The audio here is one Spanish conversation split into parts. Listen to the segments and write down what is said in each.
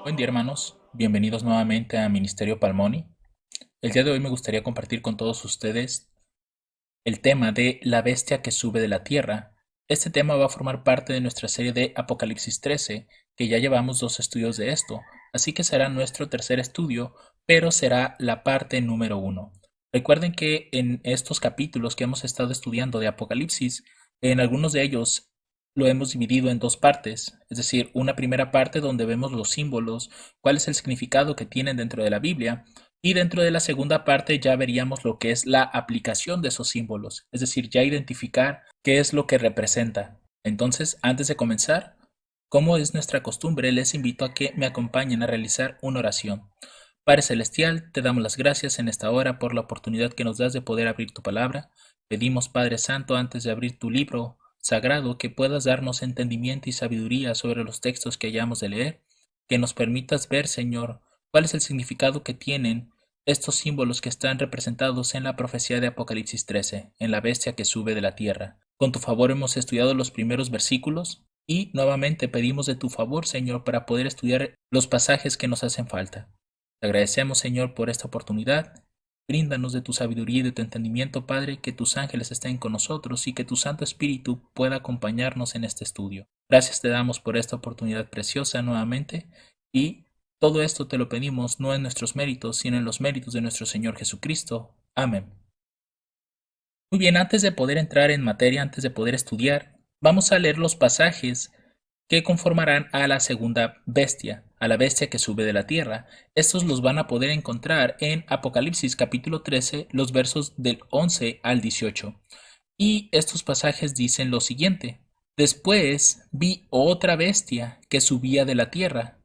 Buen día, hermanos, bienvenidos nuevamente a Ministerio Palmoni. El día de hoy me gustaría compartir con todos ustedes el tema de la bestia que sube de la tierra. Este tema va a formar parte de nuestra serie de Apocalipsis 13, que ya llevamos 2 estudios de esto, así que será nuestro tercer estudio, pero será la parte número 1. Recuerden que en estos capítulos que hemos estado estudiando de Apocalipsis, en algunos de ellos lo hemos dividido en 2 partes, es decir, una primera parte donde vemos los símbolos, cuál es el significado que tienen dentro de la Biblia, y dentro de la segunda parte ya veríamos lo que es la aplicación de esos símbolos, es decir, ya identificar qué es lo que representa. Entonces, antes de comenzar, como es nuestra costumbre, les invito a que me acompañen a realizar una oración. Padre Celestial, te damos las gracias en esta hora por la oportunidad que nos das de poder abrir tu palabra. Pedimos, Padre Santo, antes de abrir tu libro sagrado, que puedas darnos entendimiento y sabiduría sobre los textos que hayamos de leer, que nos permitas ver, Señor, cuál es el significado que tienen estos símbolos que están representados en la profecía de Apocalipsis 13, en la bestia que sube de la tierra. Con tu favor hemos estudiado los primeros versículos y nuevamente pedimos de tu favor, Señor, para poder estudiar los pasajes que nos hacen falta. Te agradecemos, Señor, por esta oportunidad. Bríndanos de tu sabiduría y de tu entendimiento, Padre, que tus ángeles estén con nosotros y que tu Santo Espíritu pueda acompañarnos en este estudio. Gracias te damos por esta oportunidad preciosa nuevamente y todo esto te lo pedimos no en nuestros méritos, sino en los méritos de nuestro Señor Jesucristo. Amén. Muy bien, antes de poder entrar en materia, antes de poder estudiar, vamos a leer los pasajes que conformarán a la segunda bestia, a la bestia que sube de la tierra. Estos los van a poder encontrar en Apocalipsis capítulo 13, los versos del 11 al 18. Y estos pasajes dicen lo siguiente: Después vi otra bestia que subía de la tierra.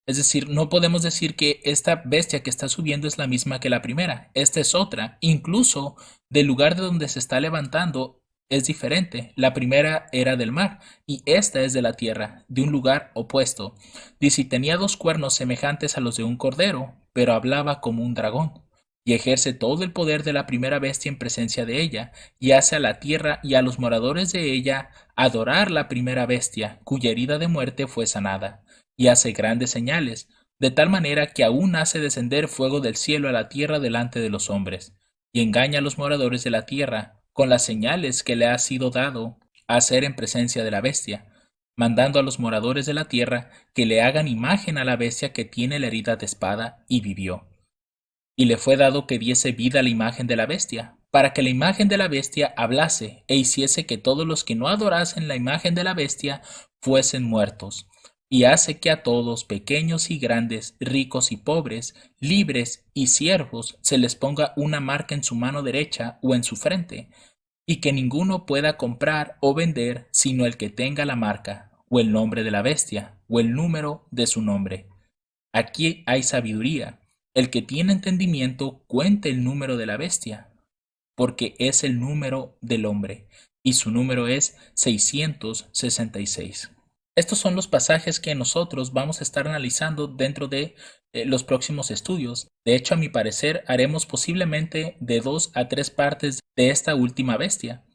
Es decir, no podemos decir que esta bestia que está subiendo es la misma que la primera. Esta es otra. Incluso del lugar de donde se está levantando es diferente. La primera era del mar y esta es de la tierra, de un lugar opuesto. Dice, y tenía 2 cuernos semejantes a los de un cordero, pero hablaba como un dragón. Y ejerce todo el poder de la primera bestia en presencia de ella, y hace a la tierra y a los moradores de ella adorar la primera bestia, cuya herida de muerte fue sanada, y hace grandes señales, de tal manera que aún hace descender fuego del cielo a la tierra delante de los hombres, y engaña a los moradores de la tierra con las señales que le ha sido dado hacer en presencia de la bestia, mandando a los moradores de la tierra que le hagan imagen a la bestia que tiene la herida de espada y vivió. Y le fue dado que diese vida a la imagen de la bestia, para que la imagen de la bestia hablase e hiciese que todos los que no adorasen la imagen de la bestia fuesen muertos. Y hace que a todos, pequeños y grandes, ricos y pobres, libres y siervos, se les ponga una marca en su mano derecha o en su frente, y que ninguno pueda comprar o vender sino el que tenga la marca, o el nombre de la bestia, o el número de su nombre. Aquí hay sabiduría. El que tiene entendimiento cuente el número de la bestia, porque es el número del hombre, y su número es 666. Estos son los pasajes que nosotros vamos a estar analizando dentro de los próximos estudios. De hecho, a mi parecer, haremos posiblemente de 2 a 3 partes de esta última bestia,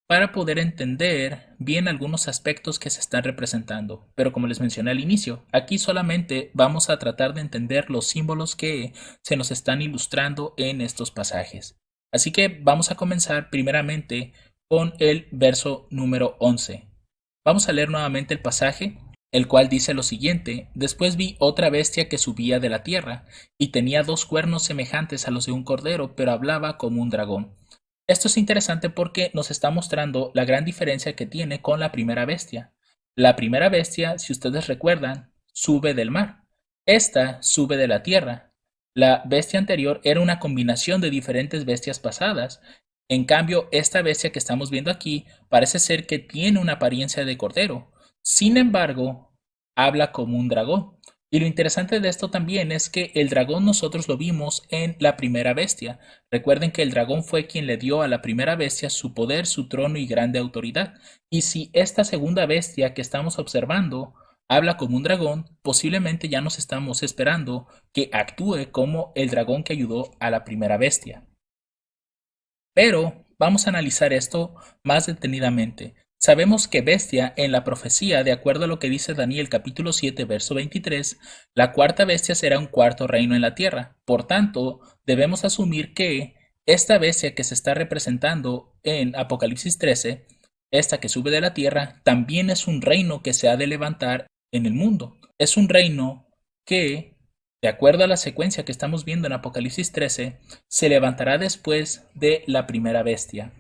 para poder entender bien algunos aspectos que se están representando. Pero como les mencioné al inicio, aquí solamente vamos a tratar de entender los símbolos que se nos están ilustrando en estos pasajes. Así que vamos a comenzar primeramente con el verso número 11. Vamos a leer nuevamente el pasaje, el cual dice lo siguiente: Después vi otra bestia que subía de la tierra, y tenía 2 cuernos semejantes a los de un cordero, pero hablaba como un dragón. Esto es interesante porque nos está mostrando la gran diferencia que tiene con la primera bestia. La primera bestia, si ustedes recuerdan, sube del mar. Esta sube de la tierra. La bestia anterior era una combinación de diferentes bestias pasadas. En cambio, esta bestia que estamos viendo aquí parece ser que tiene una apariencia de cordero. Sin embargo, habla como un dragón. Y lo interesante de esto también es que el dragón nosotros lo vimos en la primera bestia. Recuerden que el dragón fue quien le dio a la primera bestia su poder, su trono y grande autoridad. Y si esta segunda bestia que estamos observando habla como un dragón, posiblemente ya nos estamos esperando que actúe como el dragón que ayudó a la primera bestia. Pero vamos a analizar esto más detenidamente. Sabemos que bestia en la profecía, de acuerdo a lo que dice Daniel capítulo 7, verso 23, la cuarta bestia será un cuarto reino en la tierra. Por tanto, debemos asumir que esta bestia que se está representando en Apocalipsis 13, esta que sube de la tierra, también es un reino que se ha de levantar en el mundo. Es un reino que, de acuerdo a la secuencia que estamos viendo en Apocalipsis 13, se levantará después de la primera bestia.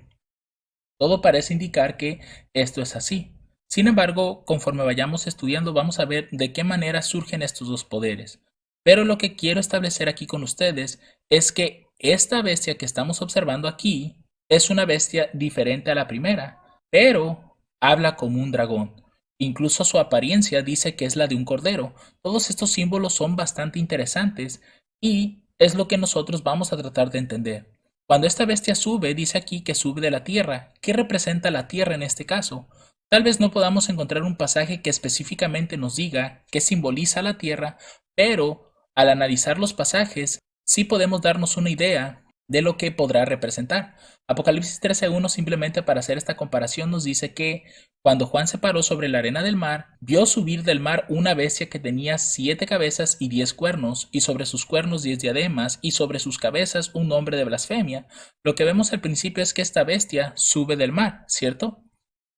Todo parece indicar que esto es así. Sin embargo, conforme vayamos estudiando, vamos a ver de qué manera surgen estos dos poderes. Pero lo que quiero establecer aquí con ustedes es que esta bestia que estamos observando aquí es una bestia diferente a la primera, pero habla como un dragón. Incluso su apariencia dice que es la de un cordero. Todos estos símbolos son bastante interesantes y es lo que nosotros vamos a tratar de entender. Cuando esta bestia sube, dice aquí que sube de la tierra. ¿Qué representa la tierra en este caso? Tal vez no podamos encontrar un pasaje que específicamente nos diga qué simboliza la tierra, pero al analizar los pasajes sí podemos darnos una idea de lo que podrá representar. Apocalipsis 13:1, simplemente para hacer esta comparación, nos dice que cuando Juan se paró sobre la arena del mar, vio subir del mar una bestia que tenía 7 cabezas y 10 cuernos, y sobre sus cuernos 10 diademas, y sobre sus cabezas un nombre de blasfemia. Lo que vemos al principio es que esta bestia sube del mar, ¿cierto?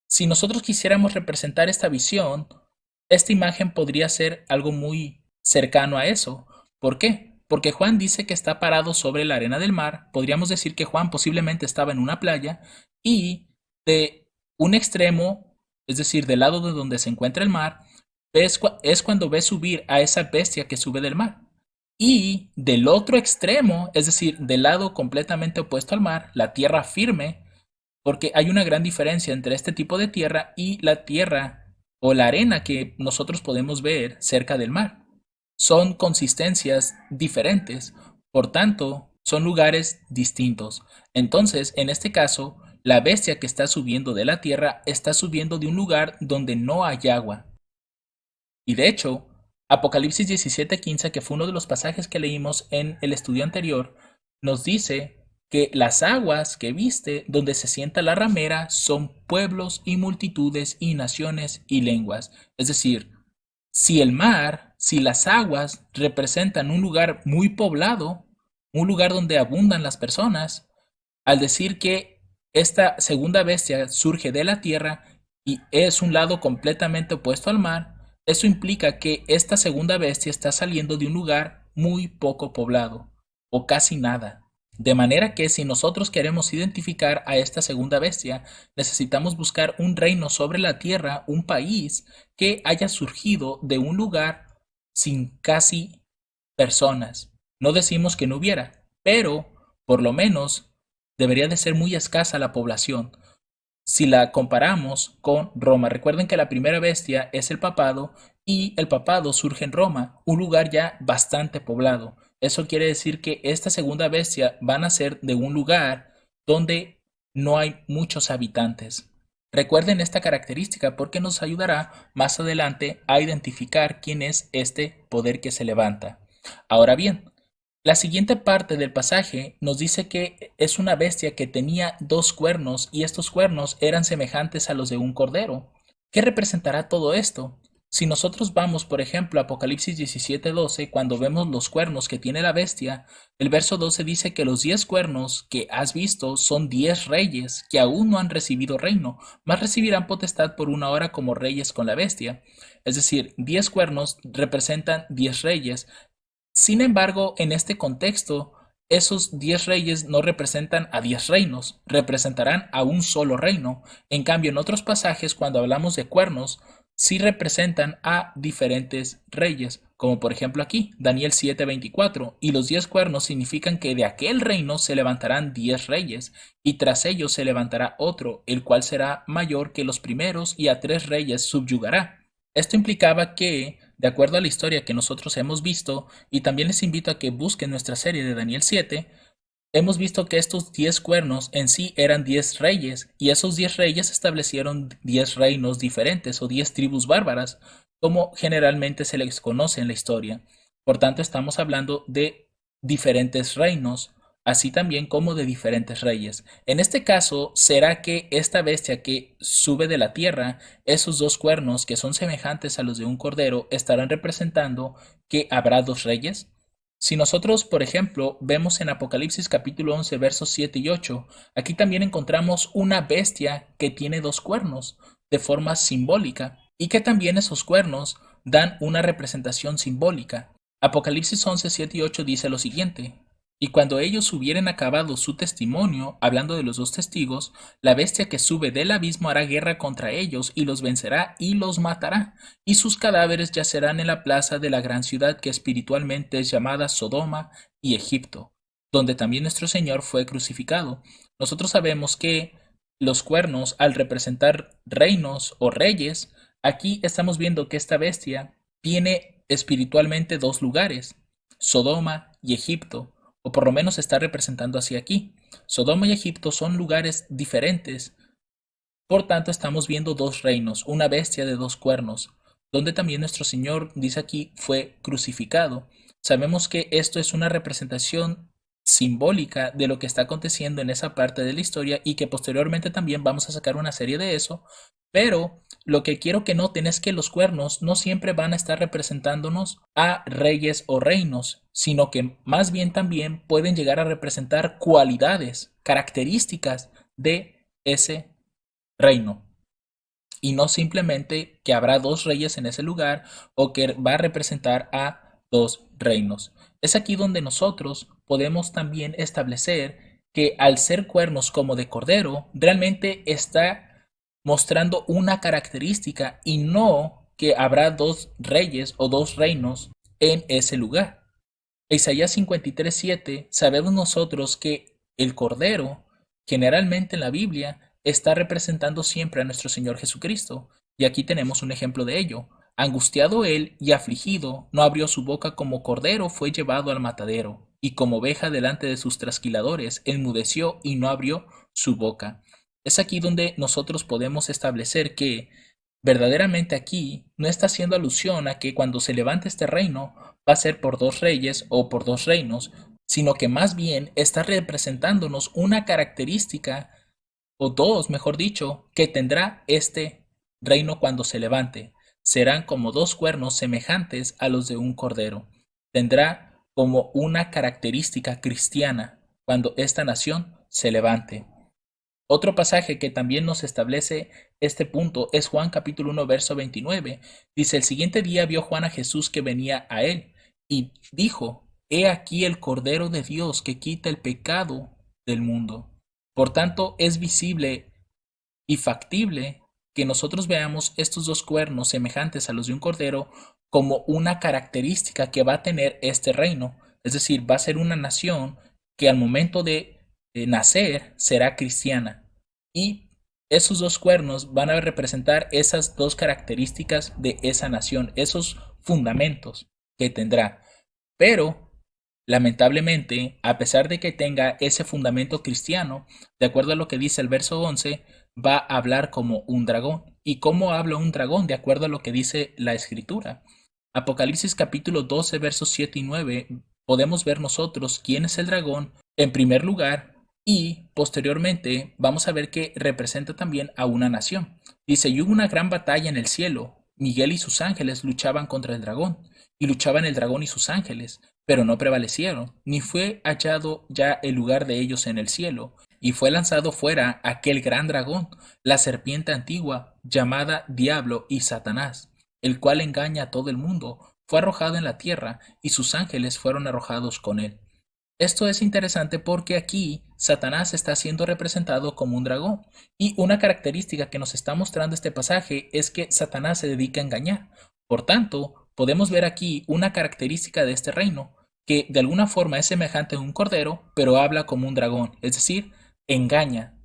Si nosotros quisiéramos representar esta visión, esta imagen podría ser algo muy cercano a eso. ¿Por qué? Porque Juan dice que está parado sobre la arena del mar. Podríamos decir que Juan posiblemente estaba en una playa y de un extremo, es decir, del lado de donde se encuentra el mar, es cuando ve subir a esa bestia que sube del mar. Y del otro extremo, es decir, del lado completamente opuesto al mar, la tierra firme, porque hay una gran diferencia entre este tipo de tierra y la tierra o la arena que nosotros podemos ver cerca del mar. Son consistencias diferentes, por tanto, son lugares distintos. Entonces, en este caso, la bestia que está subiendo de la tierra está subiendo de un lugar donde no hay agua. Y de hecho, Apocalipsis 17:15, que fue uno de los pasajes que leímos en el estudio anterior, nos dice que las aguas que viste donde se sienta la ramera son pueblos y multitudes y naciones y lenguas. Es decir, si el mar, si las aguas representan un lugar muy poblado, un lugar donde abundan las personas, al decir que esta segunda bestia surge de la tierra y es un lado completamente opuesto al mar, eso implica que esta segunda bestia está saliendo de un lugar muy poco poblado o casi nada. De manera que si nosotros queremos identificar a esta segunda bestia, necesitamos buscar un reino sobre la tierra, un país que haya surgido de un lugar sin casi personas. No decimos que no hubiera, pero por lo menos debería de ser muy escasa la población. Si la comparamos con Roma, recuerden que la primera bestia es el papado y el papado surge en Roma, un lugar ya bastante poblado. Eso quiere decir que esta segunda bestia va a nacer de un lugar donde no hay muchos habitantes. Recuerden esta característica porque nos ayudará más adelante a identificar quién es este poder que se levanta. Ahora bien, la siguiente parte del pasaje nos dice que es una bestia que tenía 2 cuernos y estos cuernos eran semejantes a los de un cordero. ¿Qué representará todo esto? Si nosotros vamos, por ejemplo, a Apocalipsis 17:12, cuando vemos los cuernos que tiene la bestia, el verso 12 dice que los 10 cuernos que has visto son 10 reyes que aún no han recibido reino, mas recibirán potestad por una hora como reyes con la bestia. Es decir, 10 cuernos representan 10 reyes. Sin embargo, en este contexto, esos 10 reyes no representan a 10 reinos, representarán a un solo reino. En cambio, en otros pasajes, cuando hablamos de cuernos, sí representan a diferentes reyes, como por ejemplo aquí, Daniel 7:24, y los 10 cuernos significan que de aquel reino se levantarán 10 reyes, y tras ellos se levantará otro, el cual será mayor que los primeros, y a 3 reyes subyugará. Esto implicaba que de acuerdo a la historia que nosotros hemos visto, y también les invito a que busquen nuestra serie de Daniel 7, hemos visto que estos 10 cuernos en sí eran 10 reyes, y esos 10 reyes establecieron 10 reinos diferentes o 10 tribus bárbaras, como generalmente se les conoce en la historia. Por tanto, estamos hablando de diferentes reinos, así también como de diferentes reyes. En este caso, ¿será que esta bestia que sube de la tierra, esos dos cuernos que son semejantes a los de un cordero, estarán representando que habrá dos reyes? Si nosotros, por ejemplo, vemos en Apocalipsis capítulo 11 versos 7 y 8, aquí también encontramos una bestia que tiene dos cuernos de forma simbólica y que también esos cuernos dan una representación simbólica. Apocalipsis 11, 7 y 8 dice lo siguiente: y cuando ellos hubieren acabado su testimonio, hablando de los dos testigos, la bestia que sube del abismo hará guerra contra ellos y los vencerá y los matará, y sus cadáveres yacerán en la plaza de la gran ciudad que espiritualmente es llamada Sodoma y Egipto, donde también nuestro Señor fue crucificado. Nosotros sabemos que los cuernos, al representar reinos o reyes, aquí estamos viendo que esta bestia tiene espiritualmente dos lugares, Sodoma y Egipto, o por lo menos se está representando así aquí. Sodoma y Egipto son lugares diferentes, por tanto estamos viendo dos reinos, una bestia de dos cuernos, donde también nuestro Señor, dice aquí, fue crucificado. Sabemos que esto es una representación simbólica de lo que está aconteciendo en esa parte de la historia y que posteriormente también vamos a sacar una serie de eso, pero lo que quiero que noten es que los cuernos no siempre van a estar representándonos a reyes o reinos, sino que más bien también pueden llegar a representar cualidades, características de ese reino. Y no simplemente que habrá dos reyes en ese lugar o que va a representar a dos reinos. Es aquí donde nosotros podemos también establecer que al ser cuernos como de cordero, realmente está mostrando una característica y no que habrá dos reyes o dos reinos en ese lugar. Isaías 53:7, sabemos nosotros que el cordero, generalmente en la Biblia, está representando siempre a nuestro Señor Jesucristo. Y aquí tenemos un ejemplo de ello. Angustiado él y afligido, no abrió su boca, como cordero fue llevado al matadero, y como oveja delante de sus trasquiladores, enmudeció y no abrió su boca. Es aquí donde nosotros podemos establecer que verdaderamente aquí no está haciendo alusión a que cuando se levante este reino va a ser por dos reyes o por dos reinos, sino que más bien está representándonos una característica, o dos, mejor dicho, que tendrá este reino cuando se levante. Serán como dos cuernos semejantes a los de un cordero. Tendrá como una característica cristiana cuando esta nación se levante. Otro pasaje que también nos establece este punto es Juan capítulo 1 verso 29. Dice: el siguiente día vio Juan a Jesús que venía a él y dijo: he aquí el Cordero de Dios que quita el pecado del mundo. Por tanto, es visible y factible que nosotros veamos estos dos cuernos semejantes a los de un cordero como una característica que va a tener este reino. Es decir, va a ser una nación que al momento de nacer será cristiana. Y esos dos cuernos van a representar esas dos características de esa nación, esos fundamentos que tendrá. Pero, lamentablemente, a pesar de que tenga ese fundamento cristiano, de acuerdo a lo que dice el verso 11, va a hablar como un dragón. ¿Y cómo habla un dragón? De acuerdo a lo que dice la escritura. Apocalipsis capítulo 12 versos 7 y 9, podemos ver nosotros quién es el dragón en primer lugar, y posteriormente vamos a ver que representa también a una nación. Dice: y hubo una gran batalla en el cielo. Miguel y sus ángeles luchaban contra el dragón, y luchaban el dragón y sus ángeles, pero no prevalecieron, ni fue hallado ya el lugar de ellos en el cielo. Y fue lanzado fuera aquel gran dragón, la serpiente antigua, llamada Diablo y Satanás, el cual engaña a todo el mundo. Fue arrojado en la tierra, y sus ángeles fueron arrojados con él. Esto es interesante porque aquí Satanás está siendo representado como un dragón, y una característica que nos está mostrando este pasaje es que Satanás se dedica a engañar. Por tanto, podemos ver aquí una característica de este reino, que de alguna forma es semejante a un cordero, pero habla como un dragón, es decir, engaña.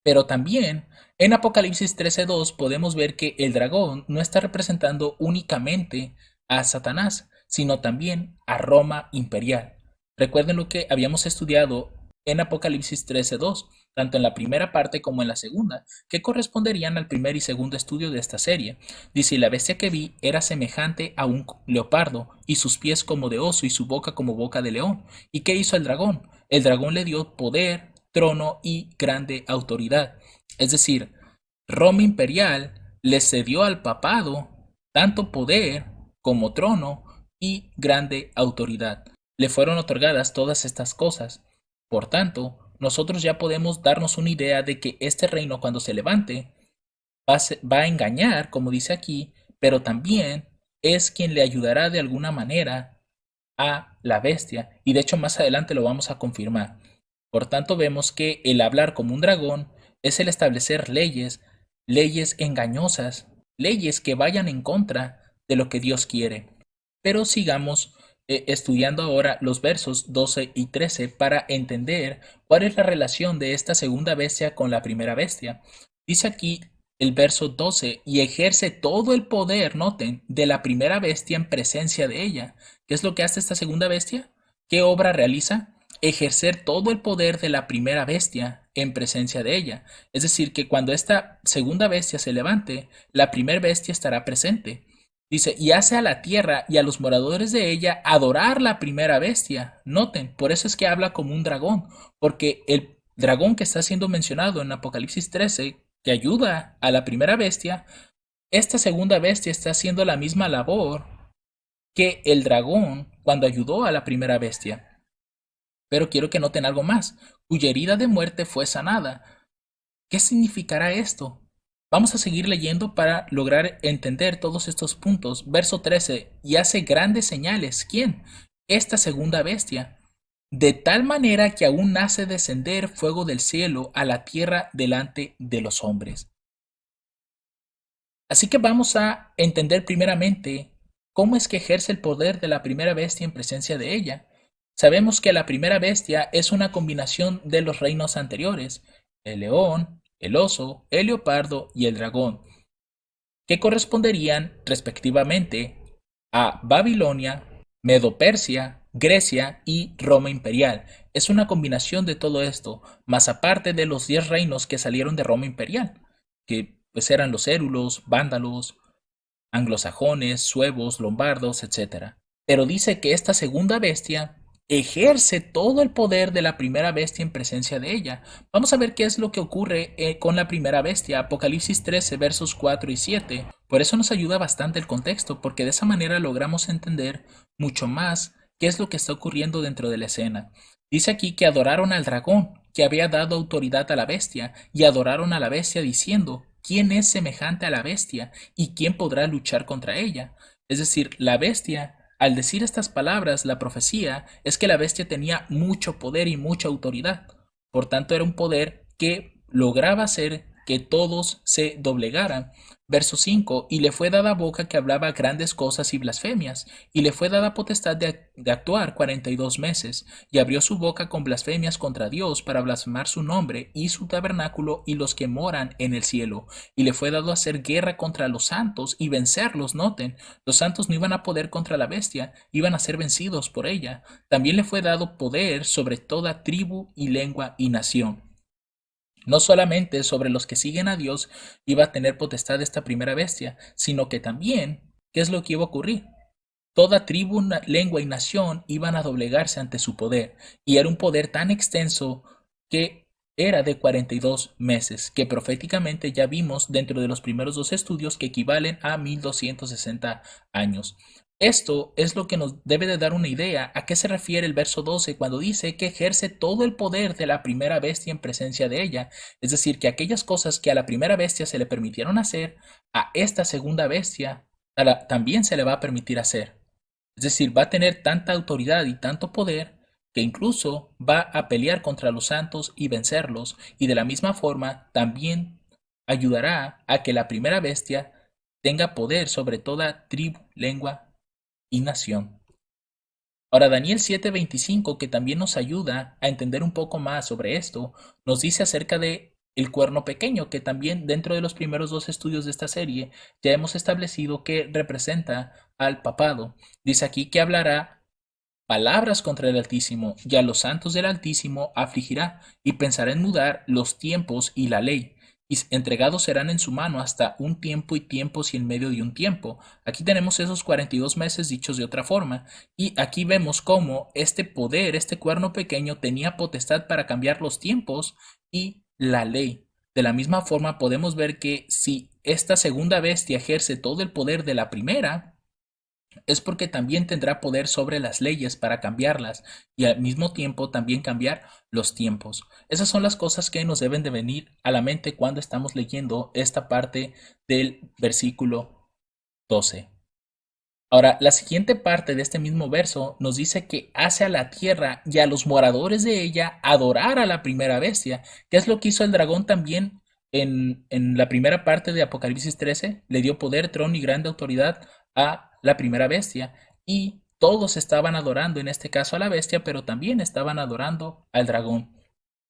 Pero también en Apocalipsis 13:2 podemos ver que el dragón no está representando únicamente a Satanás, sino también a Roma imperial. Recuerden lo que habíamos estudiado en Apocalipsis 13:2, tanto en la primera parte como en la segunda, que corresponderían al primer y segundo estudio de esta serie. Dice: "Y la bestia que vi era semejante a un leopardo, y sus pies como de oso, y su boca como boca de león. ¿Y qué hizo el dragón? El dragón le dio poder, trono y grande autoridad". Es decir, Roma imperial le cedió al papado tanto poder como trono y grande autoridad. Le fueron otorgadas todas estas cosas. Por tanto, nosotros ya podemos darnos una idea de que este reino, cuando se levante, va a engañar, como dice aquí, pero también es quien le ayudará de alguna manera a la bestia, y de hecho más adelante lo vamos a confirmar. Por tanto, vemos que el hablar como un dragón es el establecer leyes, leyes engañosas, leyes que vayan en contra de lo que Dios quiere. Pero sigamos estudiando ahora los versos 12 y 13 para entender cuál es la relación de esta segunda bestia con la primera bestia. Dice aquí el verso 12: "Y ejerce todo el poder", noten, "de la primera bestia en presencia de ella". ¿Qué es lo que hace esta segunda bestia? ¿Qué obra realiza? Ejercer todo el poder de la primera bestia en presencia de ella. Es decir, que cuando esta segunda bestia se levante, la primera bestia estará presente. Dice: "Y hace a la tierra y a los moradores de ella adorar la primera bestia". Noten, por eso es que habla como un dragón, porque el dragón que está siendo mencionado en Apocalipsis 13, que ayuda a la primera bestia, esta segunda bestia está haciendo la misma labor que el dragón cuando ayudó a la primera bestia. Pero quiero que noten algo más: cuya herida de muerte fue sanada. ¿Qué significará esto? Vamos a seguir leyendo para lograr entender todos estos puntos. Verso 13: "Y hace grandes señales". ¿Quién? Esta segunda bestia. "De tal manera que aún hace descender fuego del cielo a la tierra delante de los hombres". Así que vamos a entender primeramente cómo es que ejerce el poder de la primera bestia en presencia de ella. Sabemos que la primera bestia es una combinación de los reinos anteriores: el león, el oso, el leopardo y el dragón, que corresponderían respectivamente a Babilonia, Medo-Persia, Grecia y Roma imperial. Es una combinación de todo esto, más aparte de los 10 reinos que salieron de Roma imperial, que pues eran los érulos, vándalos, anglosajones, suevos, lombardos, etcétera. Pero dice que esta segunda bestia ejerce todo el poder de la primera bestia en presencia de ella. Vamos a ver qué es lo que ocurre con la primera bestia. Apocalipsis 13, versos 4 y 7. Por eso nos ayuda bastante el contexto, porque de esa manera logramos entender mucho más qué es lo que está ocurriendo dentro de la escena. Dice aquí que adoraron al dragón, que había dado autoridad a la bestia, y adoraron a la bestia diciendo: "¿Quién es semejante a la bestia? ¿Y quién podrá luchar contra ella?". Es decir, la bestia, al decir estas palabras, la profecía es que la bestia tenía mucho poder y mucha autoridad. Por tanto, era un poder que lograba hacer que todos se doblegaran. Verso 5: "Y le fue dada boca que hablaba grandes cosas y blasfemias, y le fue dada potestad de actuar 42 meses, y abrió su boca con blasfemias contra Dios para blasfemar su nombre y su tabernáculo y los que moran en el cielo. Y le fue dado hacer guerra contra los santos y vencerlos". Noten, los santos no iban a poder contra la bestia, iban a ser vencidos por ella. También le fue dado poder sobre toda tribu y lengua y nación. No solamente sobre los que siguen a Dios iba a tener potestad esta primera bestia, sino que también, ¿qué es lo que iba a ocurrir? Toda tribu, lengua y nación iban a doblegarse ante su poder, y era un poder tan extenso que era de 42 meses, que proféticamente ya vimos dentro de los primeros dos estudios que equivalen a 1260 años. Esto es lo que nos debe de dar una idea a qué se refiere el verso 12 cuando dice que ejerce todo el poder de la primera bestia en presencia de ella. Es decir, que aquellas cosas que a la primera bestia se le permitieron hacer, a esta segunda bestia también se le va a permitir hacer. Es decir, va a tener tanta autoridad y tanto poder que incluso va a pelear contra los santos y vencerlos, y de la misma forma también ayudará a que la primera bestia tenga poder sobre toda tribu, lengua y nación. Ahora, Daniel 7:25, que también nos ayuda a entender un poco más sobre esto, nos dice acerca de el cuerno pequeño, que también dentro de los primeros dos estudios de esta serie ya hemos establecido que representa al papado. Dice aquí que hablará palabras contra el Altísimo, y a los santos del Altísimo afligirá, y pensará en mudar los tiempos y la ley, y entregados serán en su mano hasta un tiempo y tiempos y en medio de un tiempo. Aquí tenemos esos 42 meses dichos de otra forma, y aquí vemos cómo este poder, este cuerno pequeño, tenía potestad para cambiar los tiempos y la ley. De la misma forma podemos ver que si esta segunda bestia ejerce todo el poder de la primera, es porque también tendrá poder sobre las leyes para cambiarlas y al mismo tiempo también cambiar los tiempos. Esas son las cosas que nos deben de venir a la mente cuando estamos leyendo esta parte del versículo 12. Ahora, la siguiente parte de este mismo verso nos dice que hace a la tierra y a los moradores de ella adorar a la primera bestia, que es lo que hizo el dragón también en la primera parte de Apocalipsis 13, le dio poder, trono y grande autoridad a la primera bestia, y todos estaban adorando en este caso a la bestia, pero también estaban adorando al dragón.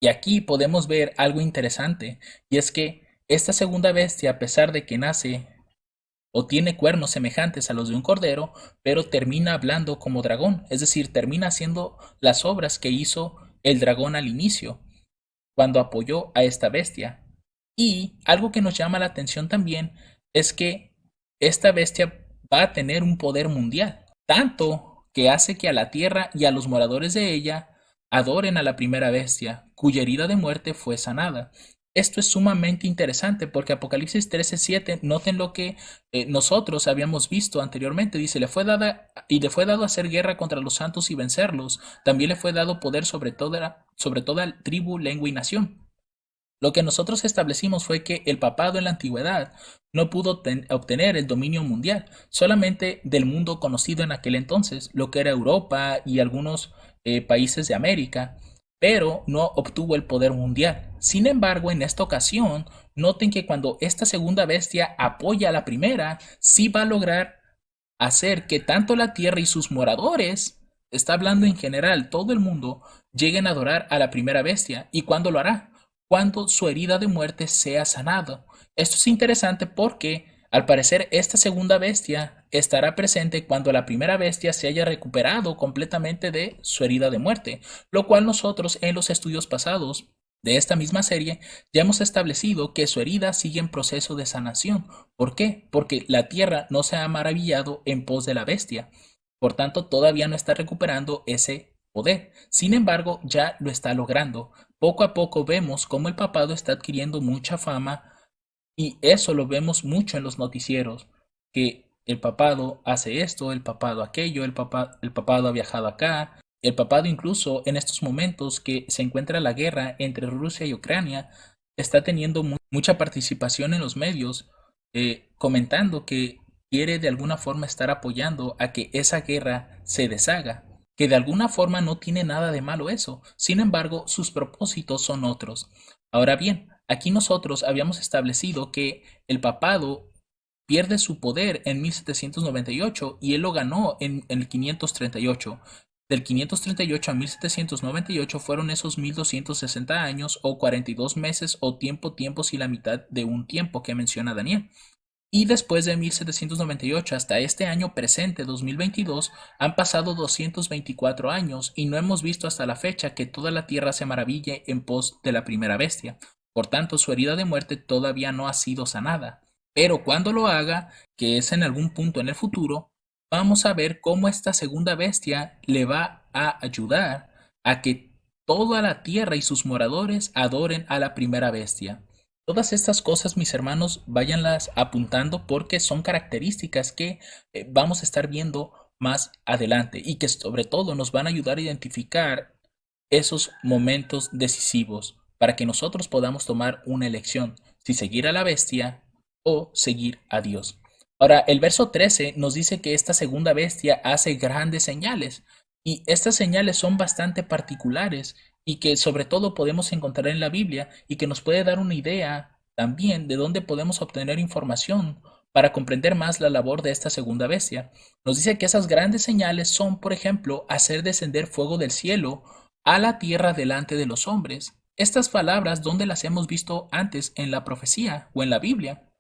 Y aquí podemos ver algo interesante, y es que esta segunda bestia, a pesar de que nace o tiene cuernos semejantes a los de un cordero, pero termina hablando como dragón, es decir, termina haciendo las obras que hizo el dragón al inicio, cuando apoyó a esta bestia. Y algo que nos llama la atención también es que esta bestia va a tener un poder mundial, tanto que hace que a la tierra y a los moradores de ella adoren a la primera bestia, cuya herida de muerte fue sanada. Esto es sumamente interesante porque Apocalipsis 13:7, noten lo que nosotros habíamos visto anteriormente, dice, le fue dado hacer guerra contra los santos y vencerlos, también le fue dado poder sobre toda tribu, lengua y nación. Lo que nosotros establecimos fue que el papado en la antigüedad no pudo obtener el dominio mundial, solamente del mundo conocido en aquel entonces, lo que era Europa y algunos países de América, pero no obtuvo el poder mundial. Sin embargo, en esta ocasión, noten que cuando esta segunda bestia apoya a la primera, sí va a lograr hacer que tanto la tierra y sus moradores, está hablando en general, todo el mundo, lleguen a adorar a la primera bestia. ¿Y cuándo lo hará? Cuando su herida de muerte sea sanada. Esto es interesante porque, al parecer, esta segunda bestia estará presente cuando la primera bestia se haya recuperado completamente de su herida de muerte, lo cual nosotros en los estudios pasados de esta misma serie ya hemos establecido que su herida sigue en proceso de sanación. ¿Por qué? Porque la tierra no se ha maravillado en pos de la bestia. Por tanto, todavía no está recuperando ese poder. Sin embargo, ya lo está logrando. Poco a poco vemos cómo el papado está adquiriendo mucha fama, y eso lo vemos mucho en los noticieros, que el papado hace esto, el papado aquello, el papado ha viajado acá, el papado incluso en estos momentos que se encuentra la guerra entre Rusia y Ucrania, está teniendo mucha participación en los medios, comentando que quiere de alguna forma estar apoyando a que esa guerra se deshaga, que de alguna forma no tiene nada de malo eso. Sin embargo, sus propósitos son otros. Ahora bien, aquí nosotros habíamos establecido que el papado pierde su poder en 1798 y él lo ganó en el 538. Del 538 a 1798 fueron esos 1260 años o 42 meses o tiempos y la mitad de un tiempo que menciona Daniel. Y después de 1798 hasta este año presente, 2022, han pasado 224 años y no hemos visto hasta la fecha que toda la tierra se maraville en pos de la primera bestia. Por tanto, su herida de muerte todavía no ha sido sanada. Pero cuando lo haga, que es en algún punto en el futuro, vamos a ver cómo esta segunda bestia le va a ayudar a que toda la tierra y sus moradores adoren a la primera bestia. Todas estas cosas, mis hermanos, váyanlas apuntando porque son características que vamos a estar viendo más adelante y que sobre todo nos van a ayudar a identificar esos momentos decisivos para que nosotros podamos tomar una elección, si seguir a la bestia o seguir a Dios. Ahora, el verso 13 nos dice que esta segunda bestia hace grandes señales, y estas señales son bastante particulares y que sobre todo podemos encontrar en la Biblia y que nos puede dar una idea también de dónde podemos obtener información para comprender más la labor de esta segunda bestia. Nos dice que esas grandes señales son, por ejemplo, hacer descender fuego del cielo a la tierra delante de los hombres, Estas palabras, ¿dónde las hemos visto antes en la profecía o en la Biblia?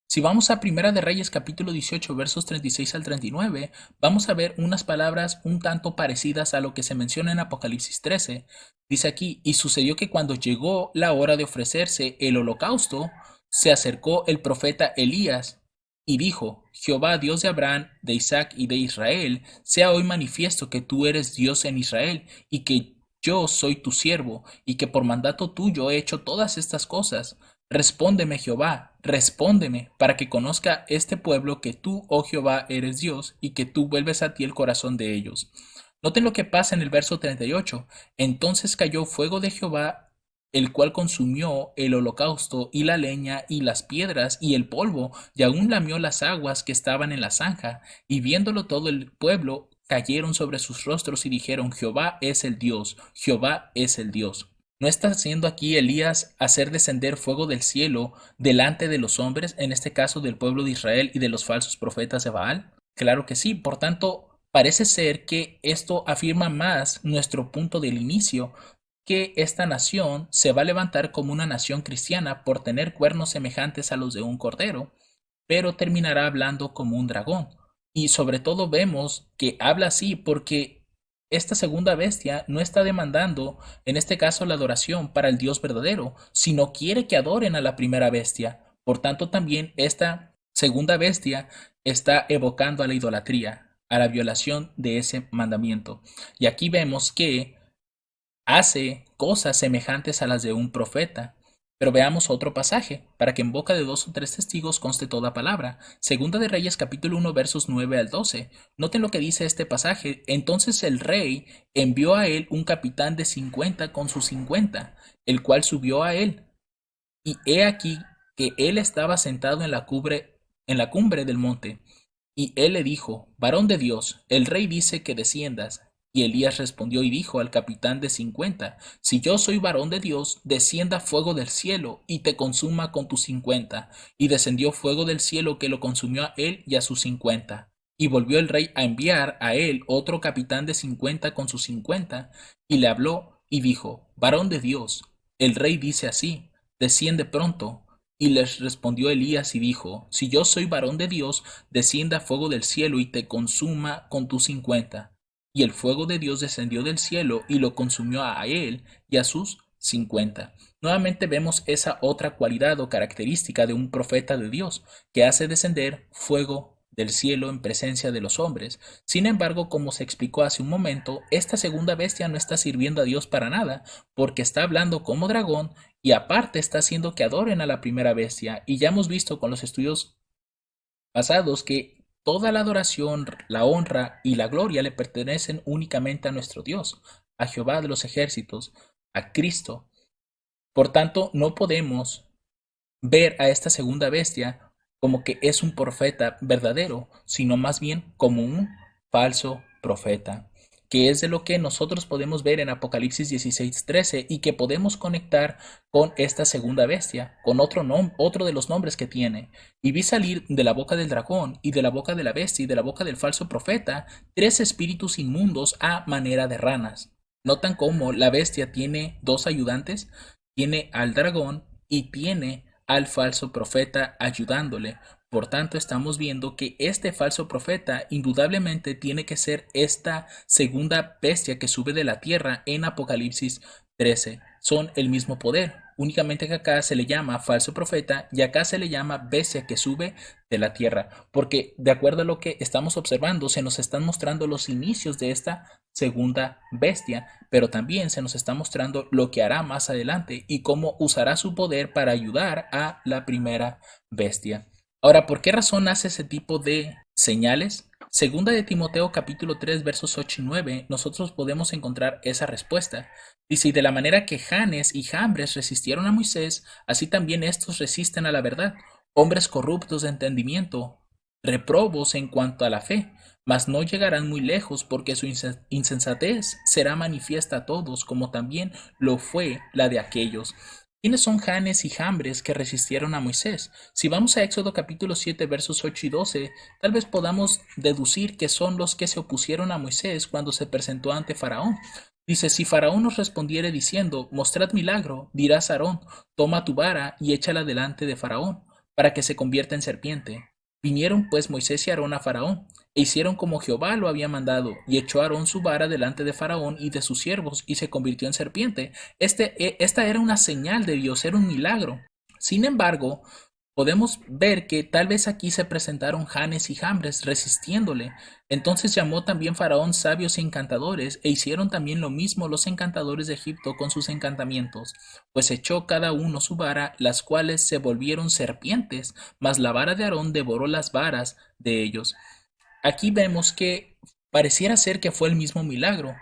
Si vamos a Primera de Reyes capítulo 18 versos 36 al 39, vamos a ver unas palabras un tanto parecidas a lo que se menciona en Apocalipsis 13. Dice aquí, y sucedió que cuando llegó la hora de ofrecerse el holocausto, se acercó el profeta Elías y dijo, Jehová, Dios de Abraham, de Isaac y de Israel, sea hoy manifiesto que tú eres Dios en Israel y que yo soy tu siervo y que por mandato tuyo he hecho todas estas cosas. Respóndeme, Jehová, respóndeme, para que conozca este pueblo que tú, oh Jehová, eres Dios, y que tú vuelves a ti el corazón de ellos. Noten lo que pasa en el verso 38. Entonces cayó fuego de Jehová, el cual consumió el holocausto y la leña y las piedras y el polvo, y aún lamió las aguas que estaban en la zanja, y viéndolo todo el pueblo, cayeron sobre sus rostros y dijeron, Jehová es el Dios, Jehová es el Dios. ¿No está haciendo aquí Elías hacer descender fuego del cielo delante de los hombres, en este caso del pueblo de Israel y de los falsos profetas de Baal? Claro que sí. Por tanto, parece ser que esto afirma más nuestro punto del inicio, que esta nación se va a levantar como una nación cristiana por tener cuernos semejantes a los de un cordero, pero terminará hablando como un dragón. Y sobre todo vemos que habla así porque esta segunda bestia no está demandando, en este caso, la adoración para el Dios verdadero, sino quiere que adoren a la primera bestia. Por tanto, también esta segunda bestia está evocando a la idolatría, a la violación de ese mandamiento. Y aquí vemos que hace cosas semejantes a las de un profeta. Pero veamos otro pasaje, para que en boca de 2 o 3 testigos conste toda palabra. Segunda de Reyes capítulo 1 versos 9 al 12. Noten lo que dice este pasaje. Entonces el rey envió a él un capitán de 50 con sus 50, el cual subió a él. Y he aquí que él estaba sentado en la cumbre del monte. Y él le dijo, varón de Dios, el rey dice que desciendas. Y Elías respondió y dijo al capitán de 50, si yo soy varón de Dios, descienda fuego del cielo y te consuma con tus 50. Y descendió fuego del cielo que lo consumió a él y a sus 50. Y volvió el rey a enviar a él otro capitán de 50 con sus 50. Y le habló y dijo, varón de Dios, el rey dice así, desciende pronto. Y les respondió Elías y dijo, si yo soy varón de Dios, descienda fuego del cielo y te consuma con tus 50. Y el fuego de Dios descendió del cielo y lo consumió a él y a sus 50. Nuevamente vemos esa otra cualidad o característica de un profeta de Dios, que hace descender fuego del cielo en presencia de los hombres. Sin embargo, como se explicó hace un momento, esta segunda bestia no está sirviendo a Dios para nada, porque está hablando como dragón y aparte está haciendo que adoren a la primera bestia. Y ya hemos visto con los estudios pasados que toda la adoración, la honra y la gloria le pertenecen únicamente a nuestro Dios, a Jehová de los ejércitos, a Cristo. Por tanto, no podemos ver a esta segunda bestia como que es un profeta verdadero, sino más bien como un falso profeta, que es de lo que nosotros podemos ver en Apocalipsis 16:13 y que podemos conectar con esta segunda bestia, con otro de los nombres que tiene. Y vi salir de la boca del dragón y de la boca de la bestia y de la boca del falso profeta 3 espíritus inmundos a manera de ranas. ¿Notan cómo la bestia tiene 2 ayudantes? Tiene al dragón y tiene al falso profeta ayudándole. Por tanto, estamos viendo que este falso profeta indudablemente tiene que ser esta segunda bestia que sube de la tierra en Apocalipsis 13. Son el mismo poder, únicamente que acá se le llama falso profeta y acá se le llama bestia que sube de la tierra, porque de acuerdo a lo que estamos observando, se nos están mostrando los inicios de esta segunda bestia, pero también se nos está mostrando lo que hará más adelante y cómo usará su poder para ayudar a la primera bestia. Ahora, ¿por qué razón hace ese tipo de señales? Segunda de Timoteo capítulo 3 versos 8 y 9, nosotros podemos encontrar esa respuesta. Dice, y de la manera que Janes y Jambres resistieron a Moisés, así también estos resisten a la verdad, hombres corruptos de entendimiento, reprobos en cuanto a la fe, mas no llegarán muy lejos porque su insensatez será manifiesta a todos, como también lo fue la de aquellos. ¿Quiénes son Janes y Jambres que resistieron a Moisés? Si vamos a Éxodo capítulo 7 versos 8 y 12, tal vez podamos deducir que son los que se opusieron a Moisés cuando se presentó ante Faraón. Dice, si Faraón nos respondiere diciendo, mostrad milagro, dirás a Aarón, toma tu vara y échala delante de Faraón, para que se convierta en serpiente. Vinieron pues Moisés y Aarón a Faraón, e hicieron como Jehová lo había mandado, y echó Aarón su vara delante de Faraón y de sus siervos, y se convirtió en serpiente. Esta era una señal de Dios, era un milagro. Sin embargo, podemos ver que tal vez aquí se presentaron Janes y Jambres resistiéndole. Entonces llamó también Faraón sabios y encantadores, e hicieron también lo mismo los encantadores de Egipto con sus encantamientos, pues echó cada uno su vara, las cuales se volvieron serpientes, mas la vara de Aarón devoró las varas de ellos. Aquí vemos que pareciera ser que fue el mismo milagro,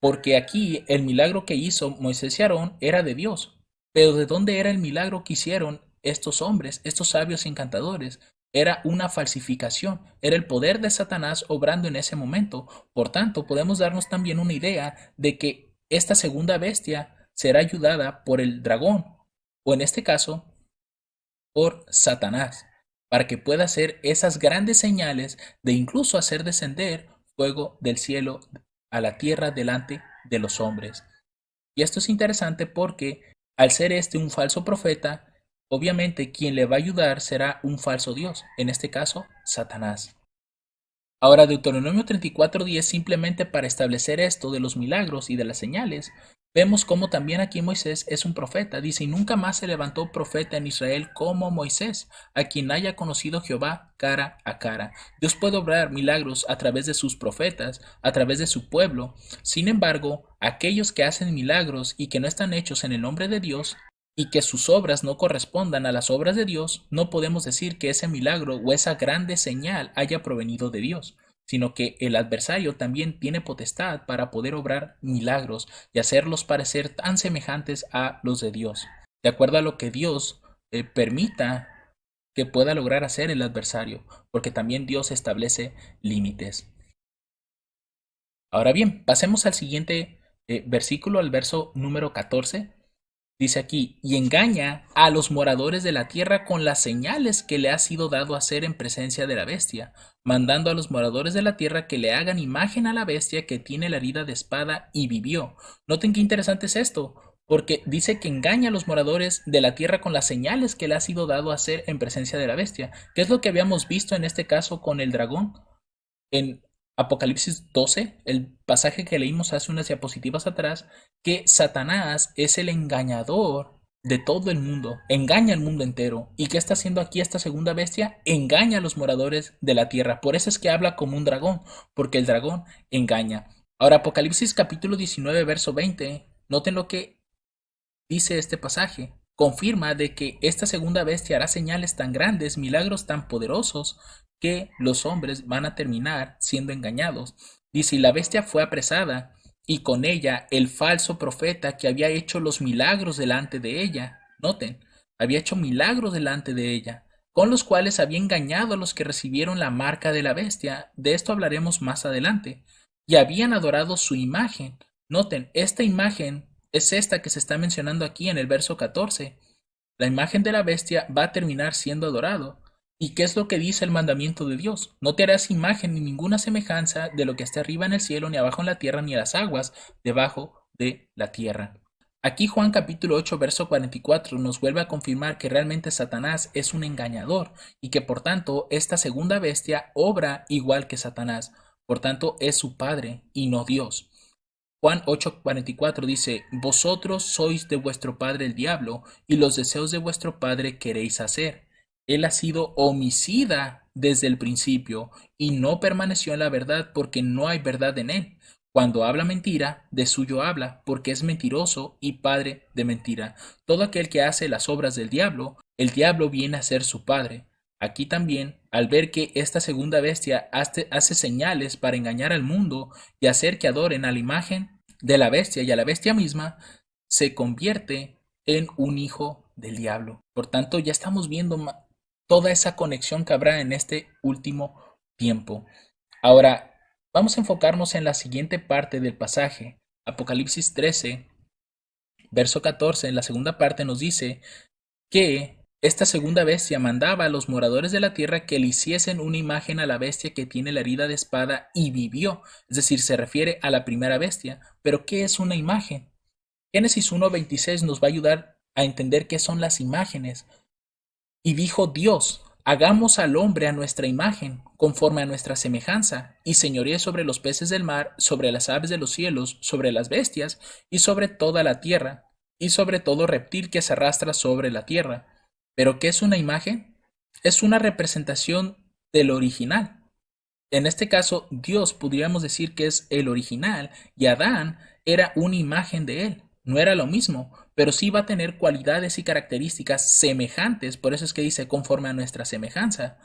porque aquí el milagro que hizo Moisés y Aarón era de Dios. Pero ¿de dónde era el milagro que hicieron estos hombres, estos sabios encantadores? Era una falsificación, era el poder de Satanás obrando en ese momento. Por tanto, podemos darnos también una idea de que esta segunda bestia será ayudada por el dragón, o en este caso, por Satanás, para que pueda hacer esas grandes señales de incluso hacer descender fuego del cielo a la tierra delante de los hombres. Y esto es interesante porque al ser este un falso profeta, obviamente quien le va a ayudar será un falso Dios, en este caso, Satanás. Ahora, Deuteronomio 34:10, simplemente para establecer esto de los milagros y de las señales, vemos cómo también aquí Moisés es un profeta. Dice, y nunca más se levantó profeta en Israel como Moisés, a quien haya conocido Jehová cara a cara. Dios puede obrar milagros a través de sus profetas, a través de su pueblo. Sin embargo, aquellos que hacen milagros y que no están hechos en el nombre de Dios, y que sus obras no correspondan a las obras de Dios, no podemos decir que ese milagro o esa grande señal haya provenido de Dios, sino que el adversario también tiene potestad para poder obrar milagros y hacerlos parecer tan semejantes a los de Dios, de acuerdo a lo que Dios permita que pueda lograr hacer el adversario, porque también Dios establece límites. Ahora bien, pasemos al siguiente versículo, al verso número 14. Dice aquí, y engaña a los moradores de la tierra con las señales que le ha sido dado hacer en presencia de la bestia, mandando a los moradores de la tierra que le hagan imagen a la bestia que tiene la herida de espada y vivió. Noten qué interesante es esto, porque dice que engaña a los moradores de la tierra con las señales que le ha sido dado hacer en presencia de la bestia, que es lo que habíamos visto en este caso con el dragón. En Apocalipsis 12, el pasaje que leímos hace unas diapositivas atrás, que Satanás es el engañador de todo el mundo, engaña al mundo entero. ¿Y qué está haciendo aquí esta segunda bestia? Engaña a los moradores de la tierra. Por eso es que habla como un dragón, porque el dragón engaña. Ahora, Apocalipsis capítulo 19, verso 20, noten lo que dice este pasaje. Confirma de que esta segunda bestia hará señales tan grandes, milagros tan poderosos, que los hombres van a terminar siendo engañados. Dice, y la bestia fue apresada, y con ella el falso profeta que había hecho los milagros delante de ella. Noten, había hecho milagros delante de ella, con los cuales había engañado a los que recibieron la marca de la bestia. De esto hablaremos más adelante. Y habían adorado su imagen. Noten, esta imagen es esta que se está mencionando aquí en el verso 14. La imagen de la bestia va a terminar siendo adorado. ¿Y qué es lo que dice el mandamiento de Dios? No te harás imagen ni ninguna semejanza de lo que está arriba en el cielo, ni abajo en la tierra, ni a las aguas debajo de la tierra. Aquí Juan capítulo 8, verso 44 nos vuelve a confirmar que realmente Satanás es un engañador y que por tanto esta segunda bestia obra igual que Satanás. Por tanto es su padre y no Dios. Juan 8:44 dice, vosotros sois de vuestro padre el diablo, y los deseos de vuestro padre queréis hacer. Él ha sido homicida desde el principio, y no permaneció en la verdad porque no hay verdad en él. Cuando habla mentira, de suyo habla, porque es mentiroso y padre de mentira. Todo aquel que hace las obras del diablo, el diablo viene a ser su padre. Aquí también, al ver que esta segunda bestia hace señales para engañar al mundo y hacer que adoren a la imagen de la bestia y a la bestia misma, se convierte en un hijo del diablo. Por tanto, ya estamos viendo toda esa conexión que habrá en este último tiempo. Ahora, vamos a enfocarnos en la siguiente parte del pasaje. Apocalipsis 13, verso 14, en la segunda parte nos dice que Esta segunda bestia mandaba a los moradores de la tierra que le hiciesen una imagen a la bestia que tiene la herida de espada y vivió. Es decir, se refiere a la primera bestia. Pero ¿qué es una imagen? Génesis 1:26 nos va a ayudar a entender qué son las imágenes. Y dijo Dios: hagamos al hombre a nuestra imagen, conforme a nuestra semejanza, y señoree sobre los peces del mar, sobre las aves de los cielos, sobre las bestias, y sobre toda la tierra, y sobre todo reptil que se arrastra sobre la tierra. ¿Pero qué es una imagen? Es una representación del original. En este caso, Dios podríamos decir que es el original y Adán era una imagen de él. No era lo mismo, pero sí va a tener cualidades y características semejantes, por eso es que dice conforme a nuestra semejanza.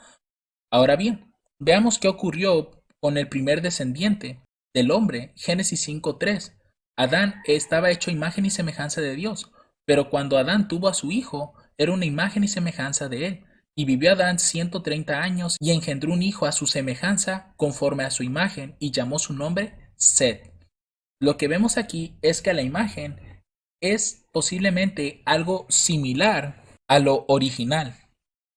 Ahora bien, veamos qué ocurrió con el primer descendiente del hombre, Génesis 5:3. Adán estaba hecho imagen y semejanza de Dios, pero cuando Adán tuvo a su hijo, era una imagen y semejanza de él. Y vivió Adán 130 años y engendró un hijo a su semejanza, conforme a su imagen, y llamó su nombre Set. Lo que vemos aquí es que la imagen es posiblemente algo similar a lo original,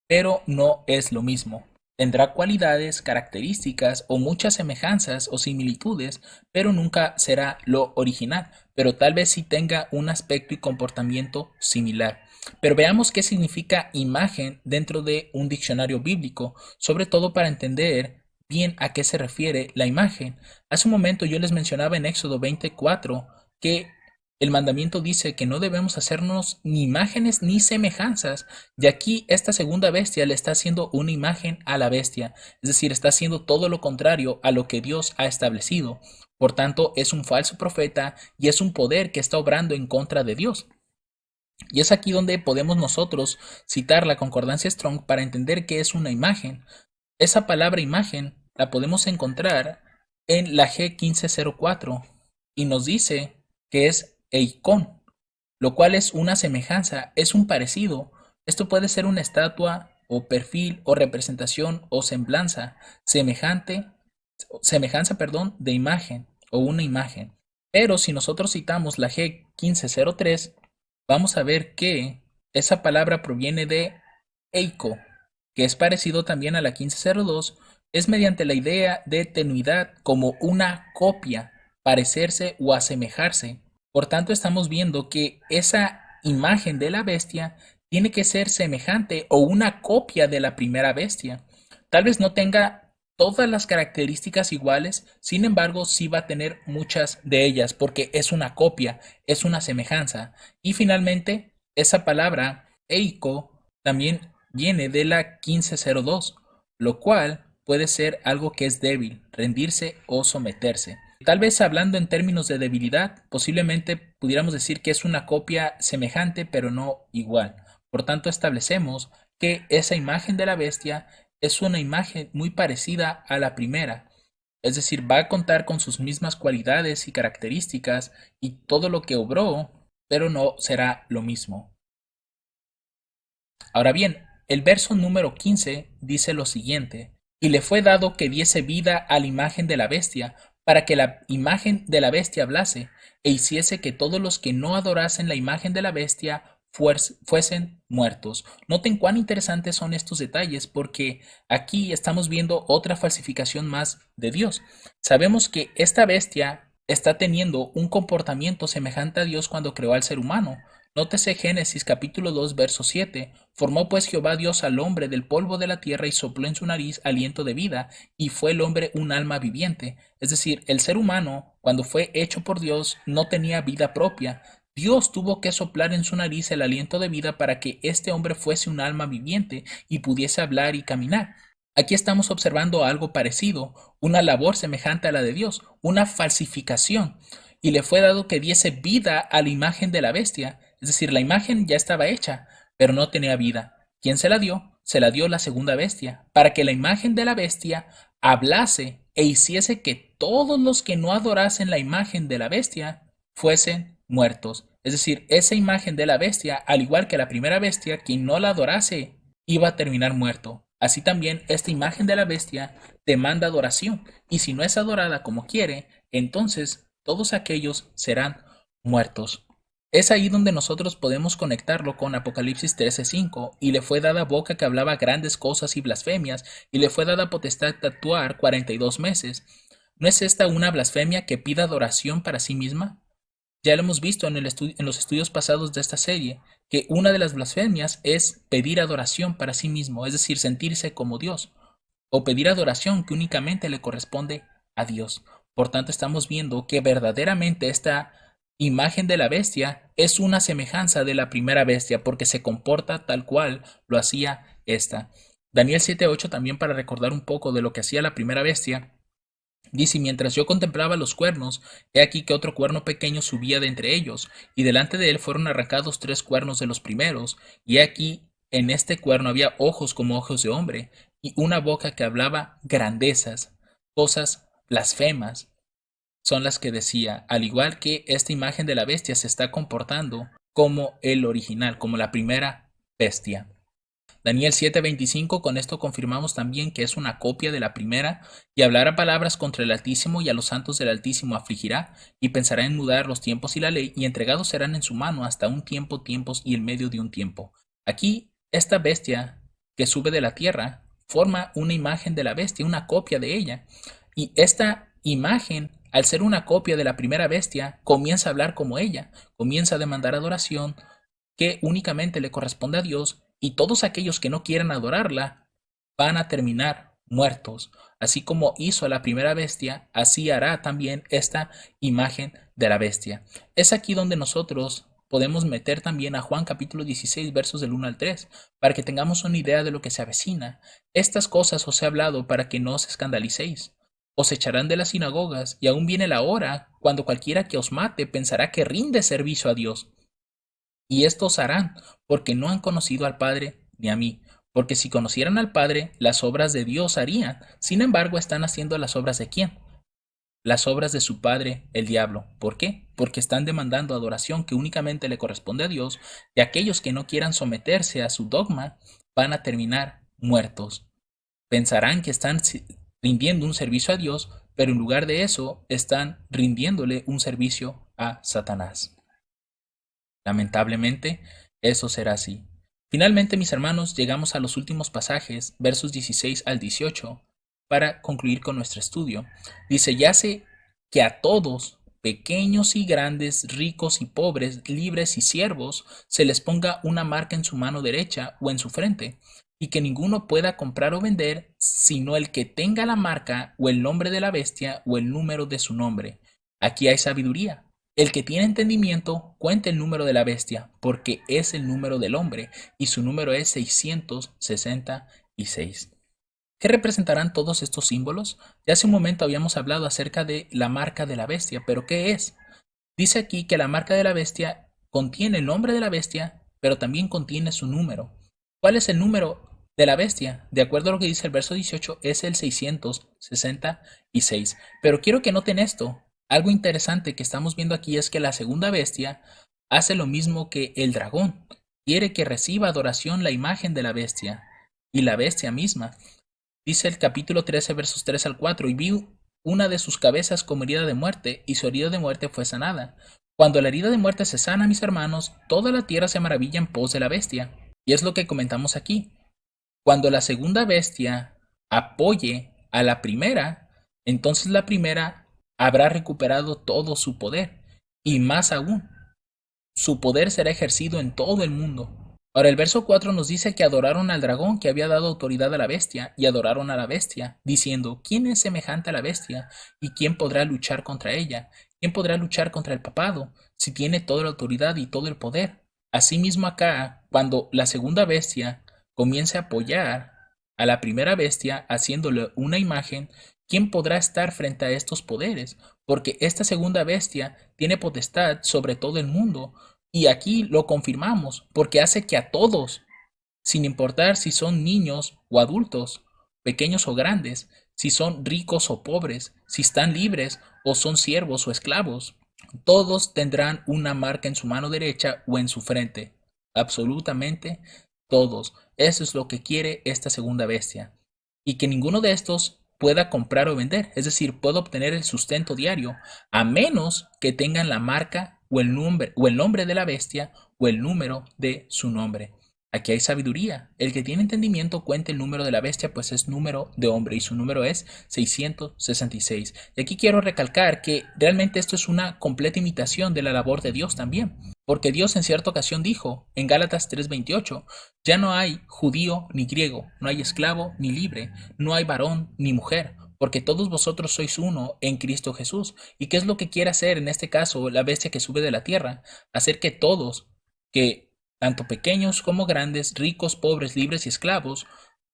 pero no es lo mismo. Tendrá cualidades, características o muchas semejanzas o similitudes, pero nunca será lo original, pero tal vez sí tenga un aspecto y comportamiento similar. Pero veamos qué significa imagen dentro de un diccionario bíblico, sobre todo para entender bien a qué se refiere la imagen. Hace un momento yo les mencionaba en Éxodo 24 que el mandamiento dice que no debemos hacernos ni imágenes ni semejanzas, y aquí esta segunda bestia le está haciendo una imagen a la bestia, es decir, está haciendo todo lo contrario a lo que Dios ha establecido. Por tanto, es un falso profeta y es un poder que está obrando en contra de Dios. Y es aquí donde podemos nosotros citar la concordancia Strong para entender qué es una imagen. Esa palabra imagen la podemos encontrar en la G1504 y nos dice que es eikon, lo cual es una semejanza, es un parecido. Esto puede ser una estatua o perfil o representación o semblanza, semejanza, perdón, de imagen o una imagen. Pero si nosotros citamos la G1503, vamos a ver que esa palabra proviene de eiko, que es parecido también a la 1502, es mediante la idea de tenuidad como una copia, parecerse o asemejarse. Por tanto, estamos viendo que esa imagen de la bestia tiene que ser semejante o una copia de la primera bestia. Tal vez no tenga todas las características iguales, sin embargo, sí va a tener muchas de ellas porque es una copia, es una semejanza. Y finalmente, esa palabra eiko también viene de la 1502, lo cual puede ser algo que es débil, rendirse o someterse. Tal vez hablando en términos de debilidad, posiblemente pudiéramos decir que es una copia semejante pero no igual. Por tanto, establecemos que esa imagen de la bestia es una imagen muy parecida a la primera, es decir, va a contar con sus mismas cualidades y características y todo lo que obró, pero no será lo mismo. Ahora bien, el verso número 15 dice lo siguiente: y le fue dado que diese vida a la imagen de la bestia, para que la imagen de la bestia hablase, e hiciese que todos los que no adorasen la imagen de la bestia fuesen muertos. Noten cuán interesantes son estos detalles, porque aquí estamos viendo otra falsificación más de Dios. Sabemos que esta bestia está teniendo un comportamiento semejante a Dios cuando creó al ser humano. Nótese Génesis capítulo 2 verso 7. Formó pues Jehová Dios al hombre del polvo de la tierra y sopló en su nariz aliento de vida, y fue el hombre un alma viviente. Es decir, el ser humano, cuando fue hecho por Dios, no tenía vida propia. Dios tuvo que soplar en su nariz el aliento de vida para que este hombre fuese un alma viviente y pudiese hablar y caminar. Aquí estamos observando algo parecido, una labor semejante a la de Dios, una falsificación. Y le fue dado que diese vida a la imagen de la bestia, es decir, la imagen ya estaba hecha, pero no tenía vida. ¿Quién se la dio? Se la dio la segunda bestia, para que la imagen de la bestia hablase e hiciese que todos los que no adorasen la imagen de la bestia fuesen muertos. Es decir, esa imagen de la bestia, al igual que la primera bestia, quien no la adorase iba a terminar muerto. Así también esta imagen de la bestia demanda adoración, y si no es adorada como quiere, entonces todos aquellos serán muertos. Es ahí donde nosotros podemos conectarlo con Apocalipsis 13:5, y le fue dada boca que hablaba grandes cosas y blasfemias, y le fue dada potestad de actuar 42 meses. ¿No es esta una blasfemia que pida adoración para sí misma? Ya lo hemos visto en los estudios pasados de esta serie, que una de las blasfemias es pedir adoración para sí mismo, es decir, sentirse como Dios, o pedir adoración que únicamente le corresponde a Dios. Por tanto, estamos viendo que verdaderamente esta imagen de la bestia es una semejanza de la primera bestia, porque se comporta tal cual lo hacía esta. Daniel 7:8, también para recordar un poco de lo que hacía la primera bestia, dice: mientras yo contemplaba los cuernos, he aquí que otro cuerno pequeño subía de entre ellos, y delante de él fueron arrancados 3 cuernos de los primeros, y he aquí en este cuerno había ojos como ojos de hombre, y una boca que hablaba grandezas, cosas blasfemas, son las que decía, al igual que esta imagen de la bestia se está comportando como el original, como la primera bestia. Daniel 7:25, con esto confirmamos también que es una copia de la primera, y hablará palabras contra el Altísimo, y a los santos del Altísimo afligirá, y pensará en mudar los tiempos y la ley, y entregados serán en su mano hasta un tiempo, tiempos y el medio de un tiempo. Aquí, esta bestia que sube de la tierra forma una imagen de la bestia, una copia de ella, y esta imagen, al ser una copia de la primera bestia, comienza a hablar como ella, comienza a demandar adoración que únicamente le corresponde a Dios, y todos aquellos que no quieran adorarla van a terminar muertos. Así como hizo a la primera bestia, así hará también esta imagen de la bestia. Es aquí donde nosotros podemos meter también a Juan capítulo 16 versos del 1 al 3, para que tengamos una idea de lo que se avecina. Estas cosas os he hablado para que no os escandalicéis. Os echarán de las sinagogas, y aún viene la hora cuando cualquiera que os mate pensará que rinde servicio a Dios. Y estos harán, porque no han conocido al Padre ni a mí. Porque si conocieran al Padre, las obras de Dios harían. Sin embargo, están haciendo las obras de ¿quién? Las obras de su padre, el diablo. ¿Por qué? Porque están demandando adoración que únicamente le corresponde a Dios, y aquellos que no quieran someterse a su dogma van a terminar muertos. Pensarán que están rindiendo un servicio a Dios, pero en lugar de eso están rindiéndole un servicio a Satanás. Lamentablemente, eso será así. Finalmente, mis hermanos, llegamos a los últimos pasajes, versos 16 al 18, para concluir con nuestro estudio. Dice: ya sé que a todos, pequeños y grandes, ricos y pobres, libres y siervos, se les ponga una marca en su mano derecha o en su frente, y que ninguno pueda comprar o vender, sino el que tenga la marca o el nombre de la bestia o el número de su nombre. Aquí hay sabiduría. El que tiene entendimiento, cuente el número de la bestia, porque es el número del hombre, y su número es 666. ¿Qué representarán todos estos símbolos? Ya hace un momento habíamos hablado acerca de la marca de la bestia, pero ¿qué es? Dice aquí que la marca de la bestia contiene el nombre de la bestia, pero también contiene su número. ¿Cuál es el número de la bestia? De acuerdo a lo que dice el verso 18, es el 666. Pero quiero que noten esto. Algo interesante que estamos viendo aquí es que la segunda bestia hace lo mismo que el dragón. Quiere que reciba adoración la imagen de la bestia y la bestia misma. Dice el capítulo 13, versos 3 al 4, y vi una de sus cabezas como herida de muerte, y su herida de muerte fue sanada. Cuando la herida de muerte se sana, mis hermanos, toda la tierra se maravilla en pos de la bestia. Y es lo que comentamos aquí. Cuando la segunda bestia apoye a la primera, entonces la primera habrá recuperado todo su poder. Y más aún, su poder será ejercido en todo el mundo. Ahora el verso 4 nos dice que adoraron al dragón que había dado autoridad a la bestia, y adoraron a la bestia, diciendo: ¿quién es semejante a la bestia? ¿Y quién podrá luchar contra ella? ¿Quién podrá luchar contra el papado, si tiene toda la autoridad y todo el poder? Asimismo acá, cuando la segunda bestia comience a apoyar a la primera bestia, haciéndole una imagen, ¿quién podrá estar frente a estos poderes? Porque esta segunda bestia tiene potestad sobre todo el mundo. Y aquí lo confirmamos, porque hace que a todos, sin importar si son niños o adultos, pequeños o grandes, si son ricos o pobres, si están libres o son siervos o esclavos, todos tendrán una marca en su mano derecha o en su frente. Absolutamente todos. Eso es lo que quiere esta segunda bestia. Y que ninguno de estos pueda comprar o vender, es decir, pueda obtener el sustento diario, a menos que tengan la marca o el nombre de la bestia, o el número de su nombre. Aquí hay sabiduría. El que tiene entendimiento cuenta el número de la bestia, pues es número de hombre y su número es 666. Y aquí quiero recalcar que realmente esto es una completa imitación de la labor de Dios también. Porque Dios en cierta ocasión dijo en Gálatas 3:28, ya no hay judío ni griego, no hay esclavo ni libre, no hay varón ni mujer, porque todos vosotros sois uno en Cristo Jesús. ¿Y qué es lo que quiere hacer en este caso la bestia que sube de la tierra? Hacer que todos, que tanto pequeños como grandes, ricos, pobres, libres y esclavos,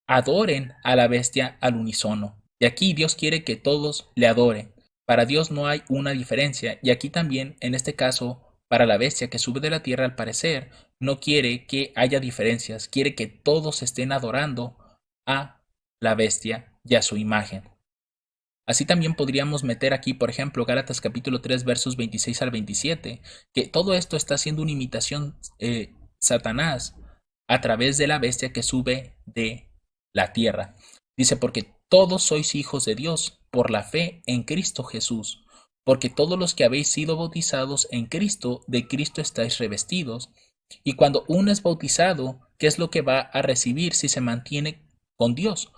adoren a la bestia al unísono. Y aquí Dios quiere que todos le adoren. Para Dios no hay una diferencia. Y aquí también, en este caso, para la bestia que sube de la tierra, al parecer, no quiere que haya diferencias. Quiere que todos estén adorando a la bestia y a su imagen. Así también podríamos meter aquí, por ejemplo, Gálatas capítulo 3 versos 26 al 27, que todo esto está siendo una imitación Satanás a través de la bestia que sube de la tierra. Dice, porque todos sois hijos de Dios por la fe en Cristo Jesús, porque todos los que habéis sido bautizados en Cristo, de Cristo estáis revestidos. Y cuando uno es bautizado, ¿qué es lo que va a recibir si se mantiene con Dios?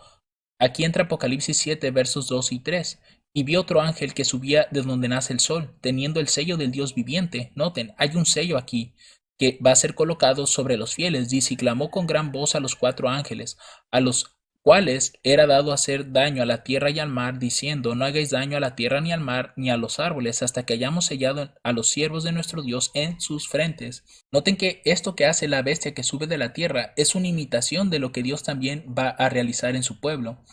Aquí entra Apocalipsis 7, versos 2 y 3. Y vi otro ángel que subía de donde nace el sol, teniendo el sello del Dios viviente. Noten, hay un sello aquí que va a ser colocado sobre los fieles. Dice, y clamó con gran voz a los cuatro ángeles, a los cuales era dado hacer daño a la tierra y al mar, diciendo, no hagáis daño a la tierra ni al mar ni a los árboles, hasta que hayamos sellado a los siervos de nuestro Dios en sus frentes. Noten que esto que hace la bestia que sube de la tierra es una imitación de lo que Dios también va a realizar en su pueblo.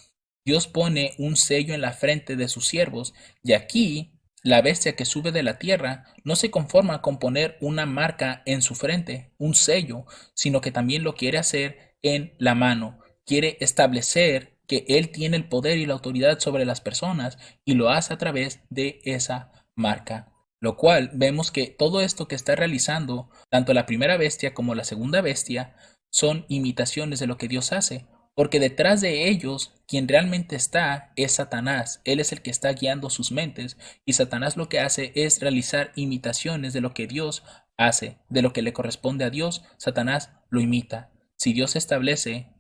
Dios pone un sello en la frente de sus siervos, y aquí la bestia que sube de la tierra no se conforma con poner una marca en su frente, un sello, sino que también lo quiere hacer en la mano. Quiere establecer que Él tiene el poder y la autoridad sobre las personas y lo hace a través de esa marca. Lo cual vemos que todo esto que está realizando, tanto la primera bestia como la segunda bestia, son imitaciones de lo que Dios hace. Porque detrás de ellos, quien realmente está es Satanás. Él es el que está guiando sus mentes. Y Satanás lo que hace es realizar imitaciones de lo que Dios hace, de lo que le corresponde a Dios. Satanás lo imita. Si Dios establece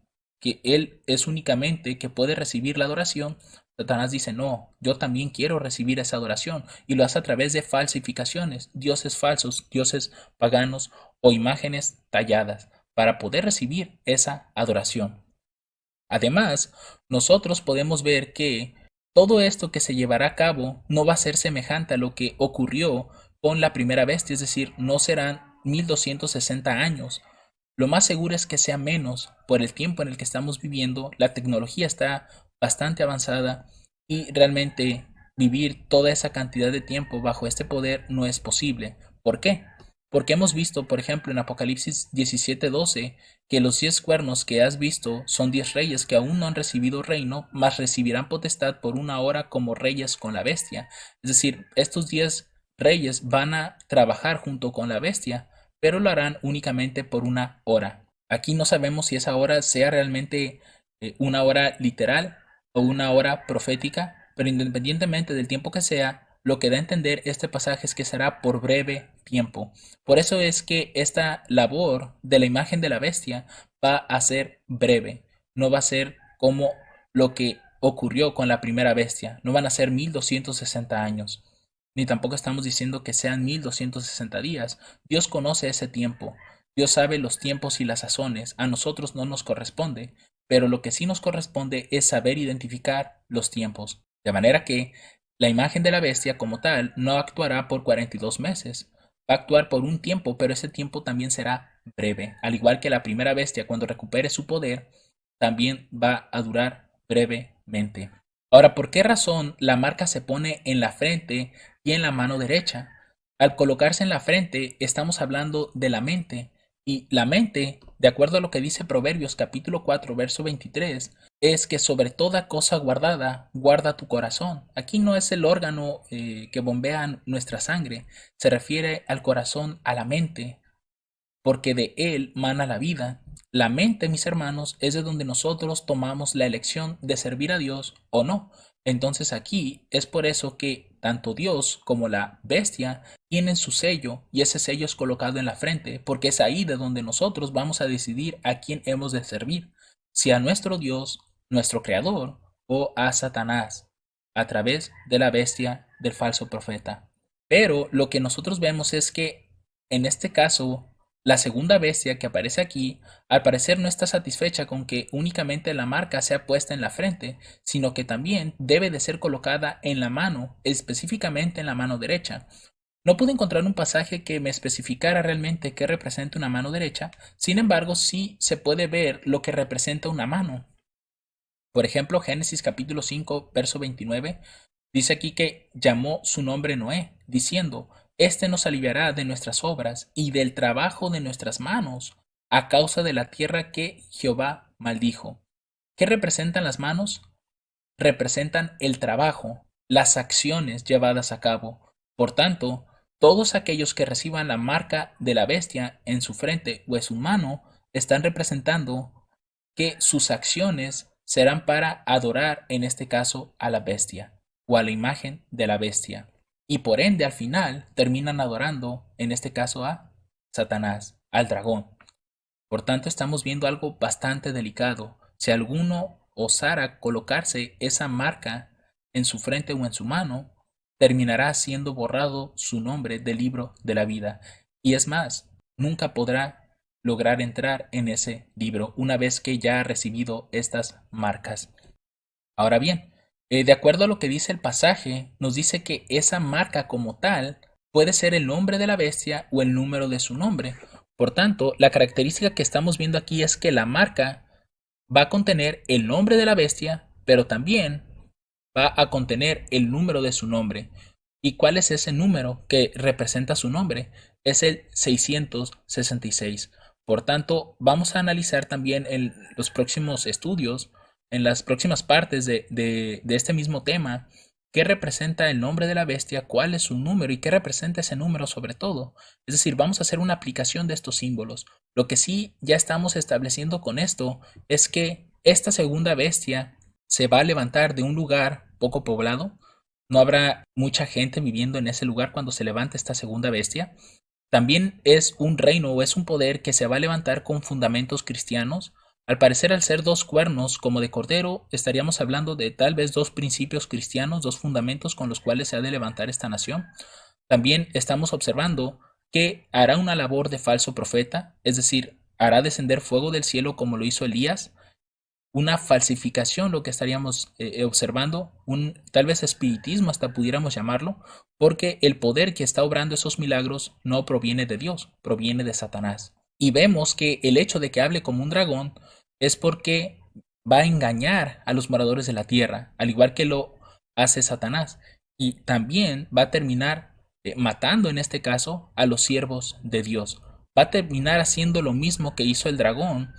que Él es únicamente que puede recibir la adoración, Satanás dice, no, yo también quiero recibir esa adoración. Y lo hace a través de falsificaciones, dioses falsos, dioses paganos o imágenes talladas, para poder recibir esa adoración. Además, nosotros podemos ver que todo esto que se llevará a cabo no va a ser semejante a lo que ocurrió con la primera bestia, es decir, no serán 1260 años. Lo más seguro es que sea menos por el tiempo en el que estamos viviendo. La tecnología está bastante avanzada y realmente vivir toda esa cantidad de tiempo bajo este poder no es posible. ¿Por qué? Porque hemos visto, por ejemplo, en Apocalipsis 17:12, que los 10 cuernos que has visto son 10 reyes que aún no han recibido reino, mas recibirán potestad por una hora como reyes con la bestia. Es decir, estos 10 reyes van a trabajar junto con la bestia, pero lo harán únicamente por una hora. Aquí no sabemos si esa hora sea realmente una hora literal o una hora profética, pero independientemente del tiempo que sea, lo que da a entender este pasaje es que será por breve tiempo. Por eso es que esta labor de la imagen de la bestia va a ser breve, no va a ser como lo que ocurrió con la primera bestia, no van a ser 1260 años, ni tampoco estamos diciendo que sean 1260 días. Dios conoce ese tiempo, Dios sabe los tiempos y las sazones, a nosotros no nos corresponde, pero lo que sí nos corresponde es saber identificar los tiempos, de manera que la imagen de la bestia como tal no actuará por 42 meses, va a actuar por un tiempo, pero ese tiempo también será breve, al igual que la primera bestia cuando recupere su poder, también va a durar brevemente. Ahora, ¿por qué razón la marca se pone en la frente y en la mano derecha? Al colocarse en la frente, estamos hablando de la mente, y la mente, de acuerdo a lo que dice Proverbios capítulo 4, verso 23, es que sobre toda cosa guardada, guarda tu corazón. Aquí no es el órgano que bombea nuestra sangre, se refiere al corazón, a la mente, porque de él mana la vida. la mente, mis hermanos, es de donde nosotros tomamos la elección de servir a Dios o no. Entonces aquí es por eso que tanto Dios como la bestia tienen su sello y ese sello es colocado en la frente, porque es ahí de donde nosotros vamos a decidir a quién hemos de servir, si a nuestro Dios, nuestro Creador, o a Satanás, a través de la bestia del falso profeta. Pero lo que nosotros vemos es que en este caso, la segunda bestia que aparece aquí, al parecer no está satisfecha con que únicamente la marca sea puesta en la frente, sino que también debe de ser colocada en la mano, específicamente en la mano derecha. No pude encontrar un pasaje que me especificara realmente qué representa una mano derecha, sin embargo sí se puede ver lo que representa una mano. Por ejemplo, Génesis capítulo 5, verso 29, dice aquí que llamó su nombre Noé, diciendo, este nos aliviará de nuestras obras y del trabajo de nuestras manos, a causa de la tierra que Jehová maldijo. ¿Qué representan las manos? Representan el trabajo, las acciones llevadas a cabo. Por tanto, todos aquellos que reciban la marca de la bestia en su frente o en su mano están representando que sus acciones serán para adorar, en este caso, a la bestia o a la imagen de la bestia. Y por ende, al final, terminan adorando, en este caso, a Satanás, al dragón. Por tanto, estamos viendo algo bastante delicado. Si alguno osara colocarse esa marca en su frente o en su mano, terminará siendo borrado su nombre del libro de la vida. Y es más, nunca podrá lograr entrar en ese libro una vez que ya ha recibido estas marcas. Ahora bien, de acuerdo a lo que dice el pasaje, nos dice que esa marca como tal puede ser el nombre de la bestia o el número de su nombre. Por tanto, la característica que estamos viendo aquí es que la marca va a contener el nombre de la bestia, pero también va a contener el número de su nombre. ¿Y cuál es ese número que representa su nombre? Es el 666. Por tanto, vamos a analizar también en los próximos estudios, en las próximas partes de este mismo tema, qué representa el nombre de la bestia, cuál es su número y qué representa ese número sobre todo. Es decir, vamos a hacer una aplicación de estos símbolos. Lo que sí ya estamos estableciendo con esto es que esta segunda bestia se va a levantar de un lugar poco poblado. No habrá mucha gente viviendo en ese lugar cuando se levante esta segunda bestia. También es un reino o es un poder que se va a levantar con fundamentos cristianos. Al parecer, al ser dos cuernos como de cordero, estaríamos hablando de tal vez dos principios cristianos, dos fundamentos con los cuales se ha de levantar esta nación. También estamos observando que hará una labor de falso profeta, es decir, hará descender fuego del cielo como lo hizo Elías, una falsificación lo que estaríamos observando, un tal vez espiritismo hasta pudiéramos llamarlo, porque el poder que está obrando esos milagros no proviene de Dios, proviene de Satanás. Y vemos que el hecho de que hable como un dragón es porque va a engañar a los moradores de la tierra, al igual que lo hace Satanás. Y también va a terminar matando en este caso a los siervos de Dios. Va a terminar haciendo lo mismo que hizo el dragón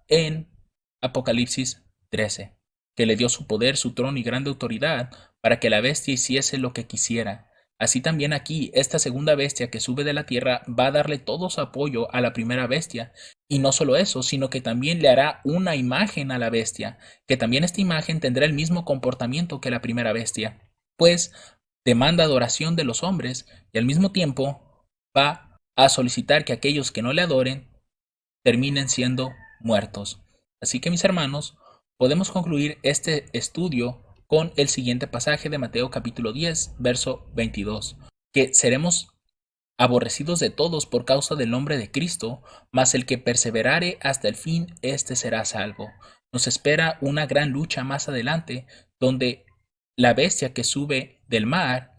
en Apocalipsis 13, que le dio su poder, su trono y grande autoridad para que la bestia hiciese lo que quisiera. Así también aquí, esta segunda bestia que sube de la tierra va a darle todo su apoyo a la primera bestia. Y no solo eso, sino que también le hará una imagen a la bestia, que también esta imagen tendrá el mismo comportamiento que la primera bestia, pues demanda adoración de los hombres y al mismo tiempo va a solicitar que aquellos que no le adoren terminen siendo muertos. Así que mis hermanos, podemos concluir este estudio con el siguiente pasaje de Mateo capítulo 10, verso 22, que seremos aborrecidos de todos por causa del nombre de Cristo, mas el que perseverare hasta el fin, éste será salvo. Nos espera una gran lucha más adelante, donde la bestia que sube del mar,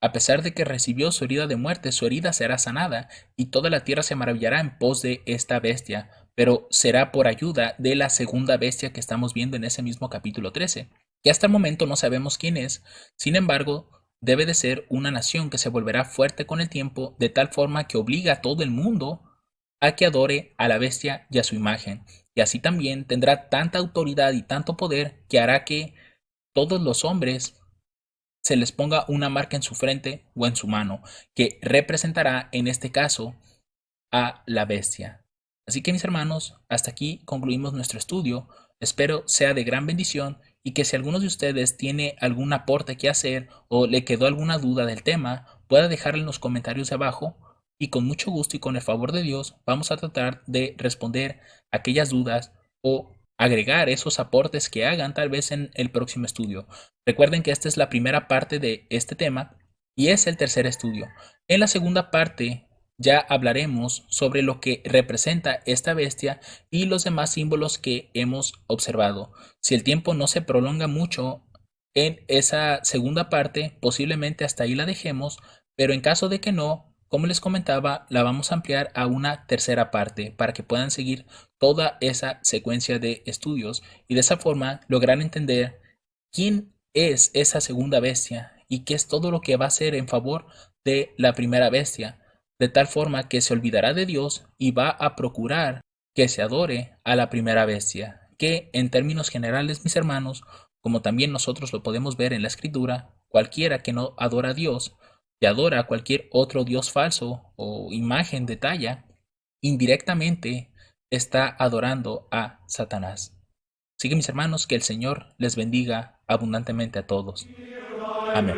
a pesar de que recibió su herida de muerte, su herida será sanada, y toda la tierra se maravillará en pos de esta bestia, pero será por ayuda de la segunda bestia que estamos viendo en ese mismo capítulo 13, que hasta el momento no sabemos quién es. Sin embargo, debe de ser una nación que se volverá fuerte con el tiempo, de tal forma que obliga a todo el mundo a que adore a la bestia y a su imagen. Y así también tendrá tanta autoridad y tanto poder que hará que todos los hombres se les ponga una marca en su frente o en su mano, que representará en este caso a la bestia. Así que mis hermanos, hasta aquí concluimos nuestro estudio. Espero sea de gran bendición y que si alguno de ustedes tiene algún aporte que hacer o le quedó alguna duda del tema, pueda dejarlo en los comentarios de abajo y con mucho gusto y con el favor de Dios vamos a tratar de responder aquellas dudas o agregar esos aportes que hagan tal vez en el próximo estudio. Recuerden que esta es la primera parte de este tema y es el tercer estudio. En la segunda parte ya hablaremos sobre lo que representa esta bestia y los demás símbolos que hemos observado. Si el tiempo no se prolonga mucho en esa segunda parte, posiblemente hasta ahí la dejemos, pero en caso de que no, como les comentaba, la vamos a ampliar a una tercera parte para que puedan seguir toda esa secuencia de estudios y de esa forma lograr entender quién es esa segunda bestia y qué es todo lo que va a hacer en favor de la primera bestia, de tal forma que se olvidará de Dios y va a procurar que se adore a la primera bestia, que en términos generales, mis hermanos, como también nosotros lo podemos ver en la escritura, cualquiera que no adora a Dios y adora a cualquier otro Dios falso o imagen de talla, indirectamente está adorando a Satanás. Así que mis hermanos, que el Señor les bendiga abundantemente a todos. Amén.